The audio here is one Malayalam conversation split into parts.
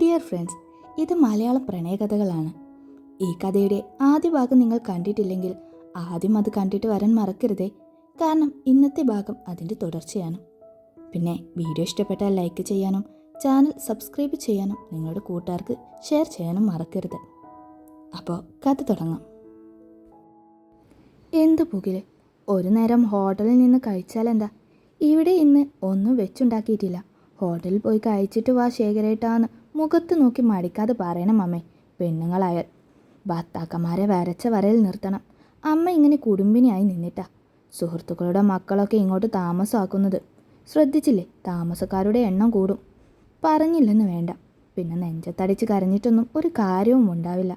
ഡിയർ ഫ്രണ്ട്സ്, ഇത് മലയാളം പ്രണയകഥകളാണ്. ഈ കഥയുടെ ആദ്യ ഭാഗം നിങ്ങൾ കണ്ടിട്ടില്ലെങ്കിൽ ആദ്യം അത് കണ്ടിട്ട് വരാൻ മറക്കരുതേ. കാരണം ഇന്നത്തെ ഭാഗം അതിൻ്റെ തുടർച്ചയാണ്. പിന്നെ വീഡിയോ ഇഷ്ടപ്പെട്ടാൽ ലൈക്ക് ചെയ്യാനും ചാനൽ സബ്സ്ക്രൈബ് ചെയ്യാനും നിങ്ങളുടെ കൂട്ടുകാർക്ക് ഷെയർ ചെയ്യാനും മറക്കരുത്. അപ്പോൾ കഥ തുടങ്ങാം. എന്ത് പുകില്, ഒരു നേരം ഹോട്ടലിൽ നിന്ന് കഴിച്ചാലെന്താ? ഇവിടെ ഇന്ന് ഒന്നും വെച്ചുണ്ടാക്കിയിട്ടില്ല. ഹോട്ടലിൽ പോയി കഴിച്ചിട്ട് വാ ശേഖരേട്ടാന്ന് മുഖത്ത് നോക്കി മടിക്കാതെ പറയണം അമ്മേ. പെണ്ണുങ്ങളായാൽ ഭർത്താക്കന്മാരെ വരച്ച വരയിൽ നിർത്തണം. അമ്മ ഇങ്ങനെ കുടുംബിനിയായി നിന്നിട്ടാ സുഹൃത്തുക്കളുടെ മക്കളൊക്കെ ഇങ്ങോട്ട് താമസമാക്കുന്നത്. ശ്രദ്ധിച്ചില്ലേ? താമസക്കാരുടെ എണ്ണം കൂടും. പറഞ്ഞില്ലെന്ന് വേണ്ട, പിന്നെ നെഞ്ചത്തടിച്ച് കരഞ്ഞിട്ടൊന്നും ഒരു കാര്യവും ഉണ്ടാവില്ല.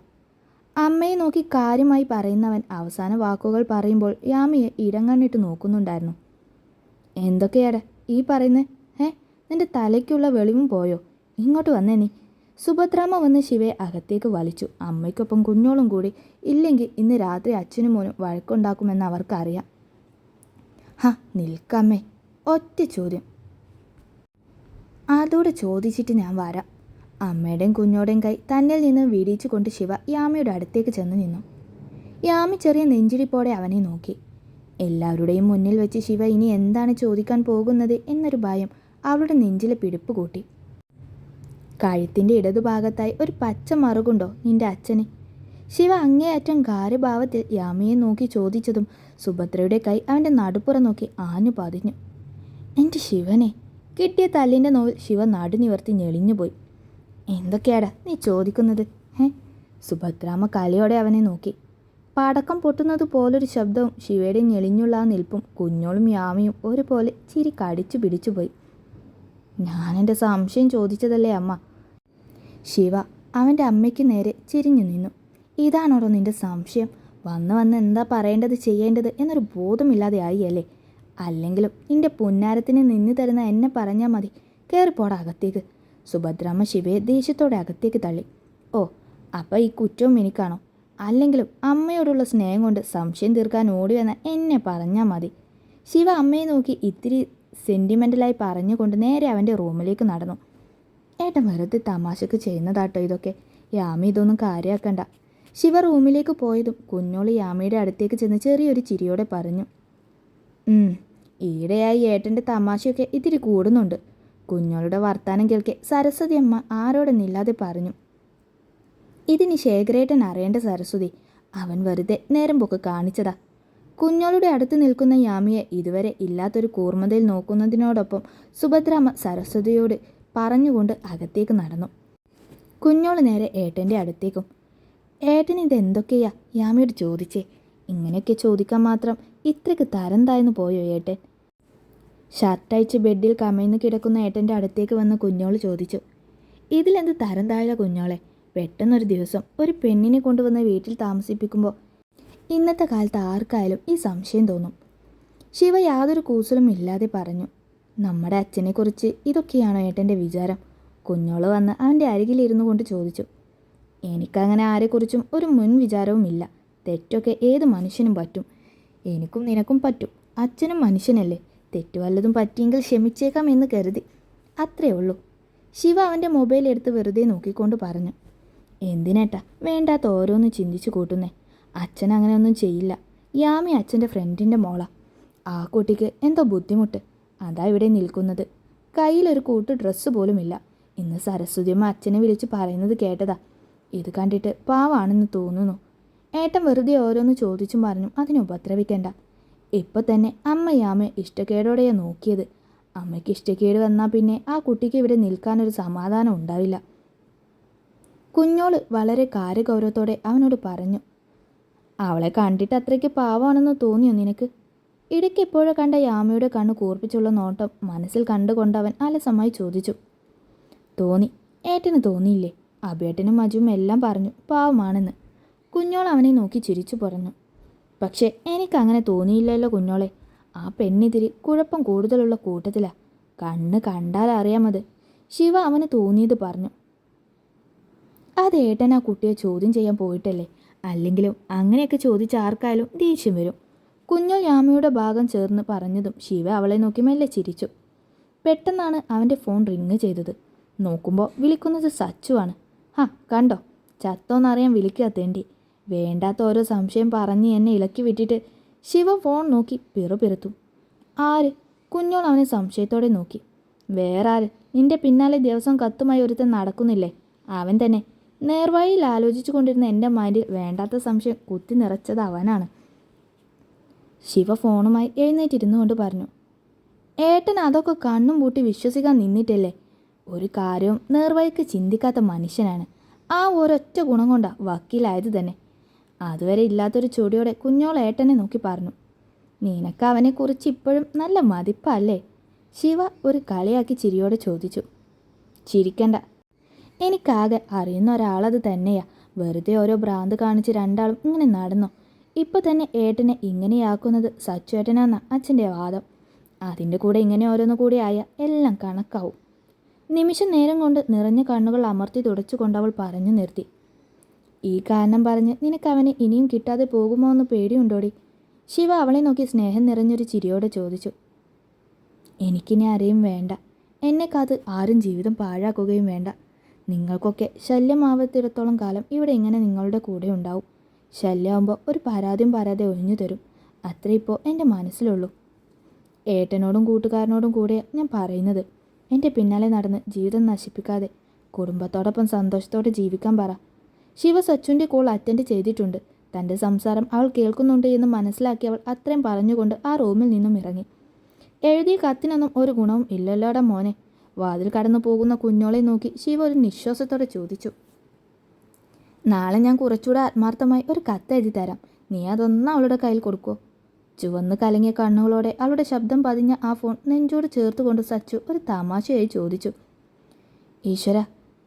അമ്മയെ നോക്കി കാര്യമായി പറയുന്നവൻ അവസാന വാക്കുകൾ പറയുമ്പോൾ യാമിയെ ഇടങ്ങണ്ണിട്ട് നോക്കുന്നുണ്ടായിരുന്നു. എന്തൊക്കെയാടാ ഈ പറയുന്നേ? നിന്റെ തലയ്ക്കുള്ള വെളിവും പോയോ? ഇങ്ങോട്ട് വന്നേ നീ. സുഭദ്രാമ്മ വന്ന് ശിവയെ അകത്തേക്ക് വലിച്ചു. അമ്മയ്ക്കൊപ്പം കുഞ്ഞോളും കൂടി ഇല്ലെങ്കിൽ ഇന്ന് രാത്രി അച്ഛനും മോനും വഴക്കുണ്ടാക്കുമെന്ന് അവർക്കറിയാം. നിൽക്കമ്മേ, ഒറ്റ ചോദ്യം അതോടെ ചോദിച്ചിട്ട് ഞാൻ വരാം. അമ്മയുടെയും കുഞ്ഞോടെയും കൈ തന്നിൽ നിന്ന് വീടിച്ചു കൊണ്ട് ശിവ യാമിയുടെ അടുത്തേക്ക് ചെന്ന് നിന്നു. യാമി ചെറിയ നെഞ്ചിടിപ്പോടെ അവനെ നോക്കി. എല്ലാവരുടെയും മുന്നിൽ വെച്ച് ശിവ ഇനി എന്താണ് ചോദിക്കാൻ പോകുന്നത് എന്നൊരു ഭയം അവളുടെ നെഞ്ചിലെ പിടിപ്പ് കൂട്ടി. കഴുത്തിൻ്റെ ഇടതുഭാഗത്തായി ഒരു പച്ച മറുകുണ്ടോ നിന്റെ അച്ഛന്? ശിവ അങ്ങേയറ്റം ഗാരഭാവത്തിൽ യാമിയെ നോക്കി ചോദിച്ചതും സുഭദ്രയുടെ കൈ അവൻ്റെ നടുപ്പുറം നോക്കി ആഞ്ഞു പതിഞ്ഞു. എൻ്റെ ശിവനെ! കിട്ടിയ തല്ലിൻ്റെ നോവിൽ ശിവ നടുനിവർത്തി ഞെളിഞ്ഞുപോയി. എന്തൊക്കെയാടാ നീ ചോദിക്കുന്നത്? സുഭദ്രാമ്മ കലയോടെ അവനെ നോക്കി. പടക്കം പൊട്ടുന്നത് പോലൊരു ശബ്ദവും ശിവയുടെ ഞെളിഞ്ഞുള്ള ആ നിൽപ്പും കുഞ്ഞോളും യാമിയും ഒരുപോലെ ചിരി കടിച്ചു പിടിച്ചുപോയി. ഞാനെൻ്റെ സംശയം ചോദിച്ചതല്ലേ അമ്മ. ശിവ അവൻ്റെ അമ്മയ്ക്ക് നേരെ ചിരിഞ്ഞു നിന്നു. ഇതാണോടോ നിന്റെ സംശയം? വന്ന് എന്താ പറയേണ്ടത് ചെയ്യേണ്ടത് എന്നൊരു ബോധമില്ലാതെ ആയിയല്ലേ? അല്ലെങ്കിലും നിന്റെ പുന്നാരത്തിന് നിന്ന് തരുന്ന എന്നെ പറഞ്ഞാൽ മതി. കയറിപ്പോടാ അകത്തേക്ക്. സുഭദ്രാമ്മ ശിവയെ ദേഷ്യത്തോടെ അകത്തേക്ക് തള്ളി. ഓ, അപ്പം ഈ കുറ്റവും എനിക്കാണോ? അല്ലെങ്കിലും അമ്മയോടുള്ള സ്നേഹം കൊണ്ട് സംശയം തീർക്കാൻ ഓടി വന്ന എന്നെ പറഞ്ഞാൽ മതി. ശിവ അമ്മയെ നോക്കി ഇത്തിരി സെൻറ്റിമെൻ്റലായി പറഞ്ഞുകൊണ്ട് നേരെ അവൻ്റെ റൂമിലേക്ക് നടന്നു. ഏട്ടൻ വെറുതെ തമാശക്ക് ചെയ്യുന്നതാട്ടോ ഇതൊക്കെ. യാമി ഇതൊന്നും കാര്യമാക്കണ്ട. ശിവ റൂമിലേക്ക് പോയതും കുഞ്ഞോളി യാമിയുടെ അടുത്തേക്ക് ചെന്ന് ചെറിയൊരു ചിരിയോടെ പറഞ്ഞു. ഈയിടെയായി ഏട്ടൻ്റെ തമാശയൊക്കെ ഇത്തിരി കൂടുന്നുണ്ട്. കുഞ്ഞോളുടെ വർത്താനം കേൾക്കെ സരസ്വതി അമ്മ ആരോടെന്നില്ലാതെ പറഞ്ഞു. ഇതിനി ശേഖരേട്ടൻ അറിയേണ്ട സരസ്വതി. അവൻ വെറുതെ നേരം പോക്ക് കാണിച്ചതാ. കുഞ്ഞോളുടെ അടുത്ത് നിൽക്കുന്ന യാമിയെ ഇതുവരെ ഇല്ലാത്തൊരു കൂർമ്മതയിൽ നോക്കുന്നതിനോടൊപ്പം സുഭദ്രാമ്മ സരസ്വതിയോട് പറഞ്ഞുകൊണ്ട് അകത്തേക്ക് നടന്നു. കുഞ്ഞോള് നേരെ ഏട്ടൻ്റെ അടുത്തേക്കും. ഏട്ടൻ ഇതെന്തൊക്കെയാ യാമിയോട് ചോദിച്ചേ? ഇങ്ങനെയൊക്കെ ചോദിക്കാൻ മാത്രം ഇത്രയ്ക്ക് തരം താഴ്ന്നു പോയോ ഏട്ടൻ? ഷർട്ടയച്ച് ബെഡിൽ കമഴ്ന്ന് കിടക്കുന്ന ഏട്ടൻ്റെ അടുത്തേക്ക് വന്ന് കുഞ്ഞോള് ചോദിച്ചു. ഇതിലെന്ത് തരം താഴെ കുഞ്ഞോളെ? പെട്ടെന്നൊരു ദിവസം ഒരു പെണ്ണിനെ കൊണ്ടുവന്ന് വീട്ടിൽ താമസിപ്പിക്കുമ്പോൾ ഇന്നത്തെ കാലത്ത് ആർക്കായാലും ഈ സംശയം തോന്നും. ശിവ യാതൊരു കൂസലും ഇല്ലാതെ പറഞ്ഞു. നമ്മുടെ അച്ഛനെക്കുറിച്ച് ഇതൊക്കെയാണോ ഏട്ടൻ്റെ വിചാരം? കുഞ്ഞോള് വന്ന് അവൻ്റെ അരികിലിരുന്നു കൊണ്ട് ചോദിച്ചു. എനിക്കങ്ങനെ ആരെക്കുറിച്ചും ഒരു മുൻ വിചാരവും ഇല്ല. തെറ്റൊക്കെ ഏത് മനുഷ്യനും പറ്റും. എനിക്കും നിനക്കും പറ്റും. അച്ഛനും മനുഷ്യനല്ലേ. തെറ്റു വല്ലതും പറ്റിയെങ്കിൽ ക്ഷമിച്ചേക്കാം എന്ന് കരുതി, അത്രേ ഉള്ളൂ. ശിവ അവൻ്റെ മൊബൈൽ എടുത്ത് വെറുതെ നോക്കിക്കൊണ്ട് പറഞ്ഞു. എന്തിനേട്ടാ വേണ്ടാത്ത ഓരോന്ന് ചിന്തിച്ചു കൂട്ടുന്നേ? അച്ഛൻ അങ്ങനെ ഒന്നും ചെയ്യില്ല. യാമി അച്ഛൻ്റെ ഫ്രണ്ടിൻ്റെ മോളാ. ആ കുട്ടിക്ക് എന്തോ ബുദ്ധിമുട്ട്, അതാ ഇവിടെ നിൽക്കുന്നത്. കയ്യിലൊരു കൂട്ട് ഡ്രസ്സ് പോലുമില്ല. ഇന്ന് സരസ്വതിയമ്മ അച്ഛനെ വിളിച്ച് പറയുന്നത് കേട്ടതാ. ഇത് കണ്ടിട്ട് പാവാണെന്ന് തോന്നുന്നു. ഏട്ടൻ വെറുതെ ഓരോന്ന് ചോദിച്ചും പറഞ്ഞും അതിനെ ഉപദ്രവിക്കേണ്ട. ഇപ്പം തന്നെ അമ്മ യാമയെ ഇഷ്ടക്കേടോടെയാണ് നോക്കിയത്. അമ്മയ്ക്ക് ഇഷ്ടക്കേട് വന്നാൽ പിന്നെ ആ കുട്ടിക്ക് ഇവിടെ നിൽക്കാനൊരു സമാധാനം ഉണ്ടാവില്ല. കുഞ്ഞോള് വളരെ കാര്യഗൗരവത്തോടെ അവനോട് പറഞ്ഞു. അവളെ കണ്ടിട്ട് അത്രയ്ക്ക് പാവമാണെന്ന് തോന്നിയോ നിനക്ക്? ഇടയ്ക്ക് എപ്പോഴോ കണ്ട യാമയുടെ കണ്ണ് കൂർപ്പിച്ചുള്ള നോട്ടം മനസ്സിൽ കണ്ടുകൊണ്ടവൻ അലസമായി ചോദിച്ചു. തോന്നി. ഏട്ടന് തോന്നിയില്ലേ? അബേട്ടനും മജുവും എല്ലാം പറഞ്ഞു പാവമാണെന്ന്. കുഞ്ഞോൾ അവനെ നോക്കി ചിരിച്ചു പറഞ്ഞു. പക്ഷേ എനിക്കങ്ങനെ തോന്നിയില്ലല്ലോ കുഞ്ഞോളെ. ആ പെണ്ണിതിരി കുഴപ്പം കൂടുതലുള്ള കൂട്ടത്തിലാ. കണ്ണ് കണ്ടാൽ അറിയാമത്. ശിവ അവന് തോന്നിയത് പറഞ്ഞു. അത് ഏട്ടൻ ആ കുട്ടിയെ ചോദ്യം ചെയ്യാൻ പോയിട്ടല്ലേ? അല്ലെങ്കിലും അങ്ങനെയൊക്കെ ചോദിച്ച ആർക്കായാലും ദേഷ്യം വരും. കുഞ്ഞോൾ യാമയുടെ ഭാഗം ചേർന്ന് പറഞ്ഞതും ശിവ അവളെ നോക്കി മെല്ലെ ചിരിച്ചു. പെട്ടെന്നാണ് അവൻ്റെ ഫോൺ റിങ് ചെയ്തത്. നോക്കുമ്പോൾ വിളിക്കുന്നത് സച്ചുവാണ്. കണ്ടോ, ചത്തോന്നറിയാൻ വിളിക്കാത്തേണ്ടി. വേണ്ടാത്ത ഓരോ സംശയം പറഞ്ഞ് എന്നെ ഇളക്കി വിട്ടിട്ട് ശിവ ഫോൺ നോക്കി പിറുപിറുത്തു. ആര്? കുഞ്ഞോൾ അവനെ സംശയത്തോടെ നോക്കി. വേറെ ആര്? നിന്റെ പിന്നാലെ ദിവസം കത്തുമായി ഒരുത്തൻ നടക്കുന്നില്ലേ, അവൻ തന്നെ. നേർവഴിയിൽ ആലോചിച്ചു കൊണ്ടിരുന്ന എൻ്റെ മൈൻഡിൽ വേണ്ടാത്ത സംശയം കുത്തി നിറച്ചത് അവനാണ്. ശിവ ഫോണുമായി എഴുന്നേറ്റിരുന്നു കൊണ്ട് പറഞ്ഞു. ഏട്ടൻ അതൊക്കെ കണ്ണും പൂട്ടി വിശ്വസിക്കാൻ നിന്നിട്ടല്ലേ? ഒരു കാര്യവും നേർവഴിക്ക് ചിന്തിക്കാത്ത മനുഷ്യനാണ്. ആ ഒരൊറ്റ ഗുണം കൊണ്ടാ വക്കീലായത് തന്നെ. അതുവരെ ഇല്ലാത്തൊരു ചൊടിയോടെ കുഞ്ഞോൾ ഏട്ടനെ നോക്കി പറഞ്ഞു. നിനക്ക് അവനെക്കുറിച്ച് ഇപ്പോഴും നല്ല മതിപ്പല്ലേ? ശിവ ഒരു കളിയാക്കി ചിരിയോടെ ചോദിച്ചു. ചിരിക്കണ്ട, എനിക്കാകെ അറിയുന്ന ഒരാളത് തന്നെയാ. വെറുതെ ഓരോ ഭ്രാന്ത് കാണിച്ച് രണ്ടാളും ഇങ്ങനെ നടന്നോ? ഇപ്പം തന്നെ ഏട്ടനെ ഇങ്ങനെയാക്കുന്നത് സച്ചു ഏട്ടനാന്ന അച്ഛൻ്റെ വാദം. അതിൻ്റെ കൂടെ ഇങ്ങനെ ഓരോന്ന് കൂടി ആയാൽ എല്ലാം കണക്കാവും. നിമിഷം നേരം കൊണ്ട് നിറഞ്ഞ കണ്ണുകൾ അമർത്തി തുടച്ചുകൊണ്ട് അവൾ പറഞ്ഞു നിർത്തി. ഈ കാരണം പറഞ്ഞ് നിനക്ക് അവനെ ഇനിയും കിട്ടാതെ പോകുമോ എന്ന് പേടിയുണ്ടോടി? ശിവ അവളെ നോക്കി സ്നേഹം നിറഞ്ഞൊരു ചിരിയോടെ ചോദിച്ചു. എനിക്കിനി ആരെയും വേണ്ട. എന്നെ കാത്ത് ആരും ജീവിതം പാഴാക്കുകയും വേണ്ട. നിങ്ങൾക്കൊക്കെ ശല്യമാവത്തിടത്തോളം കാലം ഇവിടെ ഇങ്ങനെ നിങ്ങളുടെ കൂടെ ഉണ്ടാവും. ശല്യമാകുമ്പോൾ ഒരു പരാതിയും പറയാതെ ഒഴിഞ്ഞു തരും. അത്രേ ഇപ്പോൾ എൻ്റെ മനസ്സിലുള്ളൂ. ഏട്ടനോടും കൂട്ടുകാരനോടും കൂടെ ഞാൻ പറയുന്നത്. എൻ്റെ പിന്നാലെ നടന്ന് ജീവിതം നശിപ്പിക്കാതെ കുടുംബത്തോടൊപ്പം സന്തോഷത്തോടെ ജീവിക്കാൻ പറ. ശിവ സച്ചുവിൻ്റെ കോൾ അറ്റൻഡ് ചെയ്തിട്ടുണ്ട്. തൻ്റെ സംസാരം അവൾ കേൾക്കുന്നുണ്ട് എന്ന് മനസ്സിലാക്കി അവൾ അത്രയും പറഞ്ഞുകൊണ്ട് ആ റൂമിൽ നിന്നും ഇറങ്ങി. എഴുതിയ കത്തിനൊന്നും ഒരു ഗുണവും ഇല്ലല്ലോടാ മോനെ. വാതിൽ കടന്നു പോകുന്ന കുഞ്ഞോളെ നോക്കി ശിവ ഒരു നിശ്വാസത്തോടെ ചോദിച്ചു. നാളെ ഞാൻ കുറച്ചുകൂടെ ആത്മാർത്ഥമായി ഒരു കത്ത് എഴുതി തരാം. നീ അതൊന്നും അവളുടെ കയ്യിൽ കൊടുക്കുമോ? ചുവന്ന് കലങ്ങിയ കണ്ണുകളോടെ അവളുടെ ശബ്ദം പതിഞ്ഞ ആ ഫോൺ നെഞ്ചോട് ചേർത്തുകൊണ്ട് സച്ചു ഒരു തമാശയായി ചോദിച്ചു. ഈശ്വര,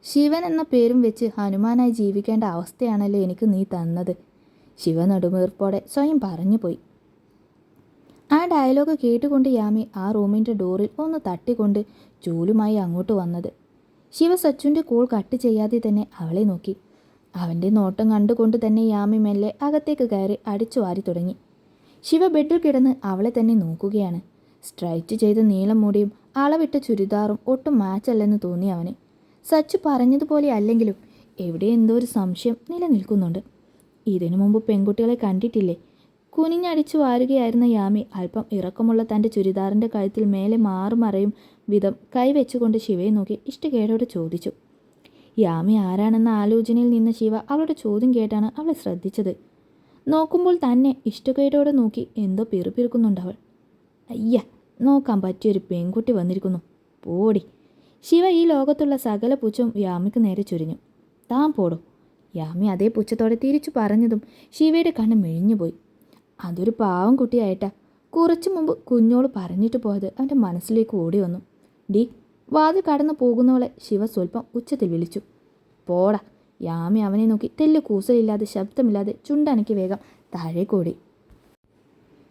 ശിവൻ എന്ന പേരും വെച്ച് ഹനുമാനായി ജീവിക്കേണ്ട അവസ്ഥയാണല്ലോ എനിക്ക് നീ തന്നത്. ശിവ നെടുമീർപ്പോടെ സ്വയം പറഞ്ഞു പോയി. ആ ഡയലോഗ് കേട്ടുകൊണ്ട് യാമി ആ റൂമിൻ്റെ ഡോറിൽ ഒന്ന് തട്ടിക്കൊണ്ട് ചൂലുമായി അങ്ങോട്ട് വന്നത്. ശിവ സച്ചുവിൻ്റെ കോൾ കട്ട് ചെയ്യാതെ തന്നെ അവളെ നോക്കി. അവൻ്റെ നോട്ടം കണ്ടുകൊണ്ട് തന്നെ യാമി മെല്ലെ അകത്തേക്ക് കയറി അടിച്ചു വാരി തുടങ്ങി. ശിവ ബെഡിൽ കിടന്ന് അവളെ തന്നെ നോക്കുകയാണ്. സ്ട്രൈറ്റ് ചെയ്ത നീളം മുടിയും അളവിട്ട ചുരിദാറും ഒട്ടും മാച്ചല്ലെന്ന് തോന്നി അവന്. സച്ചു പറഞ്ഞതുപോലെ അല്ലെങ്കിലും എവിടെ എന്തോ ഒരു സംശയം നിലനിൽക്കുന്നുണ്ട്. ഇതിനു മുമ്പ് പെൺകുട്ടികളെ കണ്ടിട്ടില്ലേ? കുനിഞ്ഞടിച്ചു വാരുകയായിരുന്ന യാമി അല്പം ഇറക്കമുള്ള തൻ്റെ ചുരിദാറിൻ്റെ കഴുത്തിൽ മേലെ മാറുമറയും വിധം കൈവച്ചുകൊണ്ട് ശിവയെ നോക്കി ഇഷ്ടക്കേടോടെ ചോദിച്ചു. യാമി ആരാണെന്ന ആലോചനയിൽ നിന്ന ശിവ അവളുടെ ചോദ്യം കേട്ടാണ് അവളെ ശ്രദ്ധിച്ചത്. നോക്കുമ്പോൾ തന്നെ ഇഷ്ടക്കേടോടെ നോക്കി എന്തോ പിറുപിറുക്കുന്നുണ്ടവൾ. അയ്യ, നോക്കാൻ പറ്റിയൊരു പെൺകുട്ടി വന്നിരിക്കുന്നു, പോടി. ശിവ ഈ ലോകത്തുള്ള സകല പുച്ഛവും യാമിക്ക് നേരെ ചുരിഞ്ഞു. താൻ പോടോ. യാമി അതേ പുച്ഛത്തോടെ തിരിച്ചു പറഞ്ഞതും ശിവയുടെ കണ്ണ് മെഴിഞ്ഞുപോയി. അതൊരു പാവം കുട്ടിയായിട്ടാ കുറച്ചു മുമ്പ് കുഞ്ഞോള് പറഞ്ഞിട്ട് പോയത് അവൻ്റെ മനസ്സിലേക്ക് ഓടി വന്നു. ഡി, വാതിൽ കടന്നു പോകുന്നവളെ ശിവ സ്വല്പം ഉച്ചത്തിൽ വിളിച്ചു. പോടാ. യാമി അവനെ നോക്കി തെല്ല് കൂസലില്ലാതെ ശബ്ദമില്ലാതെ ചുണ്ടനക്കി വേഗം താഴേക്കോടി.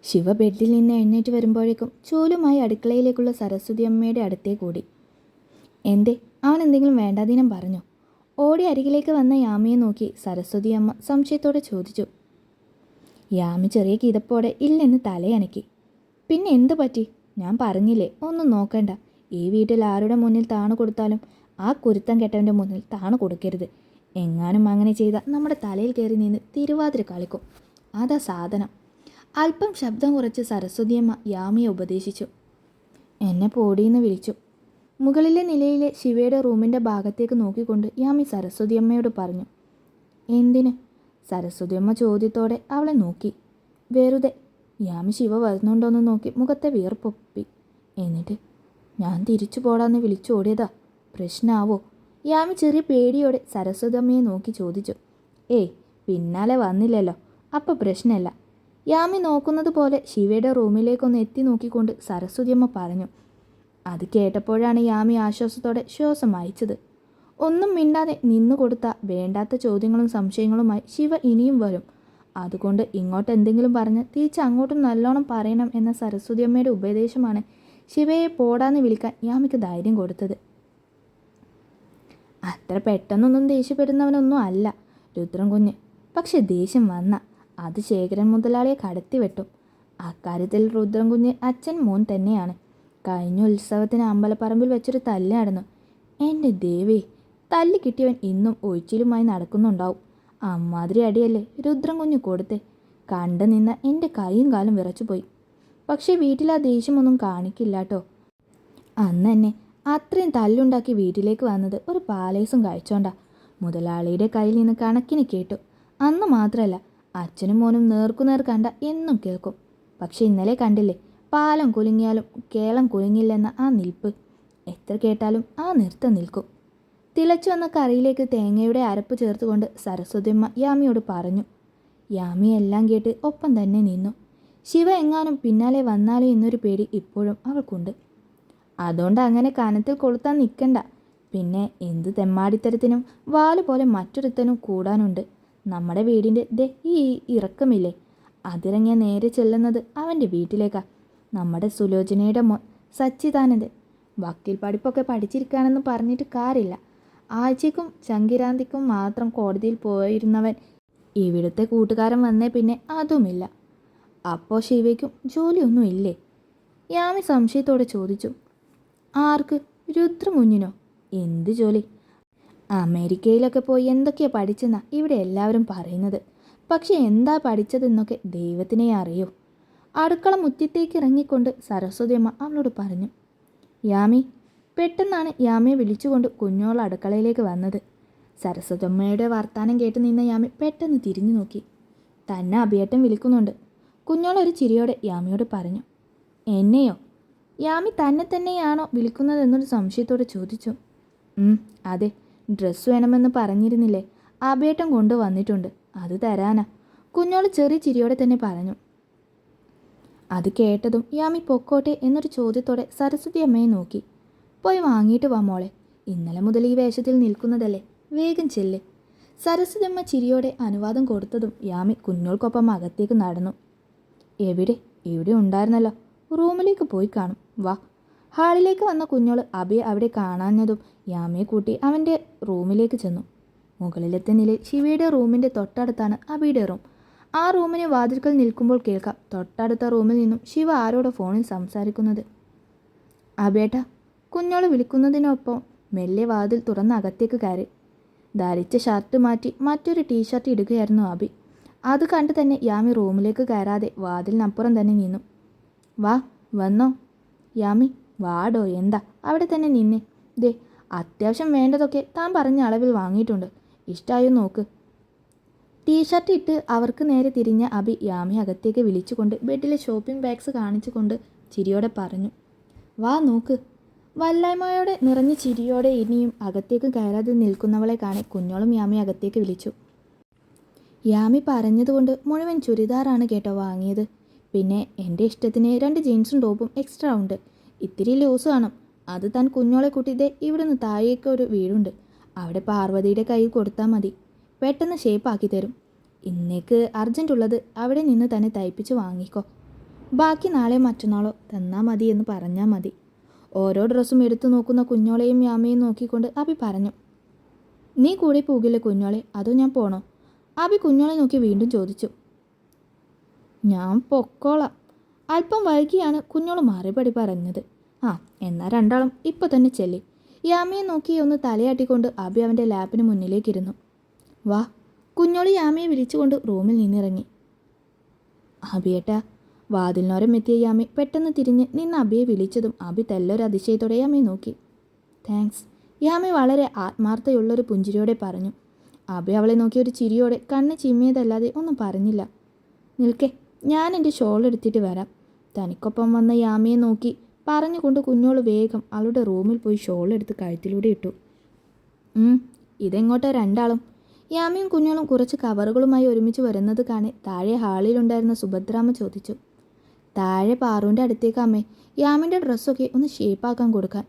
ശിവ ബെഡിൽ നിന്ന് എഴുന്നേറ്റ് വരുമ്പോഴേക്കും ചൂലുമായി അടുക്കളയിലേക്കുള്ള സരസ്വതി അമ്മയുടെ അടുത്തേക്കോടി. എന്തേ, അവൻ എന്തെങ്കിലും വേണ്ടാതീനം പറഞ്ഞോ? ഓടി അരികിലേക്ക് വന്ന യാമിയെ നോക്കി സരസ്വതി അമ്മ സംശയത്തോടെ ചോദിച്ചു. യാമി ചെറിയ കിതപ്പോടെ ഇല്ലെന്ന് തലയനക്കി. പിന്നെ എന്തു പറ്റി? ഞാൻ പറഞ്ഞില്ലേ, ഒന്നും നോക്കണ്ട. ഈ വീട്ടിൽ ആരുടെ മുന്നിൽ താണു കൊടുത്താലും ആ കുരുത്തം കെട്ടവൻ്റെ മുന്നിൽ താണു കൊടുക്കരുത്. എങ്ങാനും അങ്ങനെ ചെയ്താൽ നമ്മുടെ തലയിൽ കയറി നിന്ന് തിരുവാതിര കളിക്കും. അതാ സാധനം. അല്പം ശബ്ദം കുറച്ച് സരസ്വതിയമ്മ യാമിയെ ഉപദേശിച്ചു. എന്നെ പോടിയെന്ന് വിളിച്ചു. മുകളിലെ നിലയിലെ ശിവയുടെ റൂമിൻ്റെ ഭാഗത്തേക്ക് നോക്കിക്കൊണ്ട് യാമി സരസ്വതിയമ്മയോട് പറഞ്ഞു. എന്തിന്? സരസ്വതിയമ്മ ചോദ്യത്തോടെ അവളെ നോക്കി. വെറുതെ. യാമി ശിവ വരുന്നുണ്ടോയെന്ന് നോക്കി മുഖത്തെ വിയർപ്പൊപ്പി. എന്നിട്ട് ഞാൻ തിരിച്ചു പോടാന്ന് വിളിച്ചോടിയതാ. പ്രശ്നമാവോ? യാമി ചെറിയ പേടിയോടെ സരസ്വതിയമ്മയെ നോക്കി ചോദിച്ചു. ഏയ്, പിന്നാലെ വന്നില്ലല്ലോ, അപ്പം പ്രശ്നമല്ല. യാമി നോക്കുന്നത് പോലെ ശിവയുടെ റൂമിലേക്കൊന്ന് എത്തി നോക്കിക്കൊണ്ട് സരസ്വതിയമ്മ പറഞ്ഞു. അത് കേട്ടപ്പോഴാണ് യാമി ആശ്വാസത്തോടെ ശ്വാസം അയച്ചത്. ഒന്നും മിണ്ടാതെ നിന്നു കൊടുത്ത വേണ്ടാത്ത ചോദ്യങ്ങളും സംശയങ്ങളുമായി ശിവ ഇനിയും വരും. അതുകൊണ്ട് ഇങ്ങോട്ട് എന്തെങ്കിലും പറഞ്ഞ് തിരിച്ച് അങ്ങോട്ടും നല്ലോണം പറയണം എന്ന സരസ്വതിയമ്മയുടെ ഉപദേശമാണ് ശിവയെ പോടാന്ന് വിളിക്കാൻ യാമിക്ക് ധൈര്യം കൊടുത്തത്. അത്ര പെട്ടെന്നൊന്നും ദേഷ്യപ്പെടുന്നവനൊന്നും അല്ല രുദ്രൻ കുഞ്ഞ്. പക്ഷെ ദേഷ്യം വന്ന അത് ശേഖരൻ മുതലാളിയെ കടത്തിവെട്ടും. അക്കാര്യത്തിൽ രുദ്രൻ കുഞ്ഞ് അച്ഛൻ മോൻ തന്നെയാണ്. കഴിഞ്ഞ ഉത്സവത്തിന് അമ്പലപ്പറമ്പിൽ വെച്ചൊരു തല്ല് നടന്നു. എൻ്റെ ദേവി, തല്ലി കിട്ടിയവൻ ഇന്നും ഒഴിച്ചിലുമായി നടക്കുന്നുണ്ടാവും. അമ്മാതിരി അടിയല്ലേ രുദ്രൻ കുഞ്ഞ് കൊടുത്തേ. കണ്ടു നിന്ന എൻ്റെ കൈയും കാലും വിറച്ചുപോയി. പക്ഷേ വീട്ടിൽ ആ ദേഷ്യമൊന്നും കാണിക്കില്ലാട്ടോ. അന്ന് എന്നെ അത്രയും തല്ലുണ്ടാക്കി വീട്ടിലേക്ക് വന്നത് ഒരു പാലേസും കഴിച്ചോണ്ടാ. മുതലാളിയുടെ കയ്യിൽ നിന്ന് കണക്കിന് കേട്ടു. അന്ന് മാത്രമല്ല, അച്ഛനും മോനും നേർക്കുനേർ കണ്ട എന്നും കേൾക്കും. പക്ഷെ ഇന്നലെ കണ്ടില്ലേ, പാലം കുലുങ്ങിയാലും കേളം കുലുങ്ങില്ലെന്ന ആ നിൽപ്പ്. എത്ര കേട്ടാലും ആ നൃത്തം നിൽക്കും. തിളച്ചു വന്ന കറിയിലേക്ക് തേങ്ങയുടെ അരപ്പ് ചേർത്തുകൊണ്ട് സരസ്വതിയമ്മ യാമിയോട് പറഞ്ഞു. യാമി എല്ലാം കേട്ട് ഒപ്പം തന്നെ നിന്നു. ശിവ എങ്ങാനും പിന്നാലെ വന്നാലോ എന്നൊരു പേടി ഇപ്പോഴും അവൾക്കുണ്ട്. അതുകൊണ്ട് അങ്ങനെ കനത്തിൽ കൊളുത്താൻ നിൽക്കണ്ട. പിന്നെ എന്ത് തെമ്മാടിത്തരത്തിനും വാലുപോലെ മറ്റൊരുത്തനും കൂടാനുണ്ട്. നമ്മുടെ വീടിൻ്റെ ദേ ഈ ഇറക്കമില്ലേ, അതിറങ്ങിയ നേരെ ചെല്ലുന്നത് അവൻ്റെ വീട്ടിലേക്കാ. നമ്മുടെ സുലോചനയുടെ മോൻ സച്ചിദാനന്ദൻ. വക്കീൽ പഠിപ്പൊക്കെ പഠിച്ചിരിക്കുകയാണെന്ന് പറഞ്ഞിട്ട് കാര്യമില്ല. ആഴ്ചയ്ക്കും ചങ്കിരാന്തിക്കും മാത്രം കോടതിയിൽ പോയിരുന്നവൻ ഇവിടുത്തെ കൂട്ടുകാരൻ വന്നേ പിന്നെ അതുമില്ല. അപ്പോൾ ശിവയ്ക്കും ജോലിയൊന്നും ഇല്ലേ? യാമി സംശയത്തോടെ ചോദിച്ചു. ആർക്ക്? രുദ്രമുഞ്ഞിനോ? എന്ത് ജോലി? അമേരിക്കയിലൊക്കെ പോയി എന്തൊക്കെയാണ് പഠിച്ചെന്നാ ഇവിടെ എല്ലാവരും പറയുന്നത്. പക്ഷെ എന്താ പഠിച്ചതെന്നൊക്കെ ദൈവത്തിനെ അറിയൂ. അടുക്കള മുറ്റത്തേക്ക് ഇറങ്ങിക്കൊണ്ട് സരസ്വതിയമ്മ അവളോട് പറഞ്ഞു. യാമി. പെട്ടെന്നാണ് യാമിയെ വിളിച്ചുകൊണ്ട് കുഞ്ഞോൾ അടുക്കളയിലേക്ക് വന്നത്. സരസ്വതിയമ്മയുടെ വർത്താനം കേട്ട് നിന്ന യാമി പെട്ടെന്ന് തിരിഞ്ഞു നോക്കി. തന്നെ അഭിയേട്ടൻ വിളിക്കുന്നുണ്ട്. കുഞ്ഞോൾ ഒരു ചിരിയോടെ യാമിയോട് പറഞ്ഞു. എന്നെയോ? യാമി തന്നെ തന്നെയാണോ വിളിക്കുന്നതെന്നൊരു സംശയത്തോടെ ചോദിച്ചു. അതെ, ഡ്രസ്സ് വേണമെന്ന് പറഞ്ഞിരുന്നില്ലേ, അഭിയേട്ടൻ കൊണ്ടുവന്നിട്ടുണ്ട്, അത് തരാനാ. കുഞ്ഞോൾ ചെറിയ ചിരിയോടെ തന്നെ പറഞ്ഞു. അത് കേട്ടതും യാമി പൊക്കോട്ടെ എന്നൊരു ചോദ്യത്തോടെ സരസ്വതി അമ്മയെ നോക്കി. പോയി വാങ്ങിയിട്ട് വാ മോളെ, ഇന്നലെ മുതൽ ഈ വേഷത്തിൽ നിൽക്കുന്നതല്ലേ, വേഗം ചെല്ല്. സരസ്വതി അമ്മ ചിരിയോടെ അനുവാദം കൊടുത്തതും യാമി കുഞ്ഞോൾക്കൊപ്പം അകത്തേക്ക് നടന്നു. ഇവിടെ ഉണ്ടായിരുന്നല്ലോ, റൂമിലേക്ക് പോയി കാണും, വാ. ഹാളിലേക്ക് വന്ന കുഞ്ഞോൾ അബിയെ അവിടെ കാണാഞ്ഞതും യാമിയെ കൂട്ടി അവൻ്റെ റൂമിലേക്ക് ചെന്നു. മുകളിലത്തെ നിലയിൽ ശിവയുടെ റൂമിൻ്റെ തൊട്ടടുത്താണ് അബിയുടെ റൂം. ആ റൂമിന് വാതിൽക്കൽ നിൽക്കുമ്പോൾ കേൾക്കാം തൊട്ടടുത്ത റൂമിൽ നിന്നും ശിവ ആരോടോ ഫോണിൽ സംസാരിക്കുന്നത്. അബേട്ടാ, കുഞ്ഞോൾ വിളിക്കുന്നതിനൊപ്പം മെല്ലെ വാതിൽ തുറന്ന് അകത്തേക്ക് കയറി. ധരിച്ച ഷർട്ട് മാറ്റി മറ്റൊരു ടീഷർട്ട് ഇടുകയായിരുന്നു അബി. അത് കണ്ട് തന്നെ യാമി റൂമിലേക്ക് കയറാതെ വാതിലിനപ്പുറം തന്നെ നിന്നു. വാ, വന്നോ. യാമി, വാടോ, എന്താ അവിടെ തന്നെ നിന്നെ. ദേ, അത്യാവശ്യം വേണ്ടതൊക്കെ താൻ പറഞ്ഞ അളവിൽ വാങ്ങിയിട്ടുണ്ട്, ഇഷ്ടമായോ നോക്ക്. ടീഷർട്ട് ഇട്ട് അവർക്ക് നേരെ തിരിഞ്ഞ അബി യാമി അകത്തേക്ക് വിളിച്ചുകൊണ്ട് ബെഡിലെ ഷോപ്പിംഗ് ബാഗ്സ് കാണിച്ചുകൊണ്ട് ചിരിയോടെ പറഞ്ഞു. വാ നോക്ക്. വല്ലായ്മയോടെ നിറഞ്ഞ ചിരിയോടെ ഇനിയും അകത്തേക്ക് കയറാതെ നിൽക്കുന്നവളെ കാണി കുഞ്ഞോളും യാമി അകത്തേക്ക് വിളിച്ചു. യാമി പറഞ്ഞതുകൊണ്ട് മുഴുവൻ ചുരിദാറാണ് കേട്ടോ വാങ്ങിയത്. പിന്നെ എൻ്റെ ഇഷ്ടത്തിന് 2 ജീൻസും ടോപ്പും എക്സ്ട്രാ ഉണ്ട്. ഇത്തിരി ലൂസ് കാണും. അത് താൻ കുഞ്ഞോളെ കൂട്ടിയിട്ട് ഇവിടുന്ന് താഴേക്ക് ഒരു വീടുണ്ട്, അവിടെ പാർവതിയുടെ കയ്യിൽ കൊടുത്താൽ മതി, പെട്ടെന്ന് ഷേപ്പാക്കി തരും. ഇന്നേക്ക് അർജൻറ്റ് ഉള്ളത് അവിടെ നിന്ന് തന്നെ തയ്പ്പിച്ച് വാങ്ങിക്കോ. ബാക്കി നാളെ മറ്റന്നാളോ തന്നാൽ മതി എന്ന് പറഞ്ഞാൽ മതി. ഓരോ ഡ്രസ്സും എടുത്തു നോക്കുന്ന കുഞ്ഞോളെയും യാമയും നോക്കിക്കൊണ്ട് അബി പറഞ്ഞു. നീ കൂടെ പോകില്ല കുഞ്ഞോളെ, അതോ ഞാൻ പോണോ? അബി കുഞ്ഞോളെ നോക്കി വീണ്ടും ചോദിച്ചു. ഞാൻ പൊക്കോളാം. അല്പം വൈകിയാണ് കുഞ്ഞോള് മറുപടി പറഞ്ഞത്. എന്നാൽ രണ്ടാളും ഇപ്പം തന്നെ ചെല്ലി. യാമിയെ നോക്കി ഒന്ന് തലയാട്ടിക്കൊണ്ട് അബി അവൻ്റെ ലാപ്പിന് മുന്നിലേക്കിരുന്നു. വാ. കുഞ്ഞോളി യാമിയെ വിളിച്ചുകൊണ്ട് റൂമിൽ നിന്നിറങ്ങി. അബിയേട്ടാ. വാതിലിനോരം എത്തിയ യാമി പെട്ടെന്ന് തിരിഞ്ഞ് നിന്ന് അബിയെ വിളിച്ചതും അബി തെല്ലൊരു അതിശയത്തോടെ യാമിയെ നോക്കി. താങ്ക്സ്. യാമി വളരെ ആത്മാർത്ഥയുള്ളൊരു പുഞ്ചിരിയോടെ പറഞ്ഞു. അബി അവളെ നോക്കി ഒരു ചിരിയോടെ കണ്ണ് ചിമ്മിയതല്ലാതെ ഒന്നും പറഞ്ഞില്ല. നിൽക്കേ, ഞാൻ എൻ്റെ ഷോൾ എടുത്തിട്ട് വരാം. തനിക്കൊപ്പം വന്ന യാമിയെ നോക്കി പറഞ്ഞുകൊണ്ട് കുഞ്ഞോള് വേഗം അവളുടെ റൂമിൽ പോയി ഷോൾ എടുത്ത് കഴുത്തിലൂടെ ഇട്ടു. ഇതെങ്ങോട്ടാ രണ്ടാളും? യാമിയും കുഞ്ഞോളും കുറച്ച് കവറുകളുമായി ഒരുമിച്ച് വരുന്നത് കാണി താഴെ ഹാളിലുണ്ടായിരുന്ന സുഭദ്രാമ്മ ചോദിച്ചു. താഴെ പാറുവിൻ്റെ അടുത്തേക്ക് അമ്മേ, യാമിൻ്റെ ഡ്രസ്സൊക്കെ ഒന്ന് ഷേപ്പാക്കാൻ കൊടുക്കാൻ.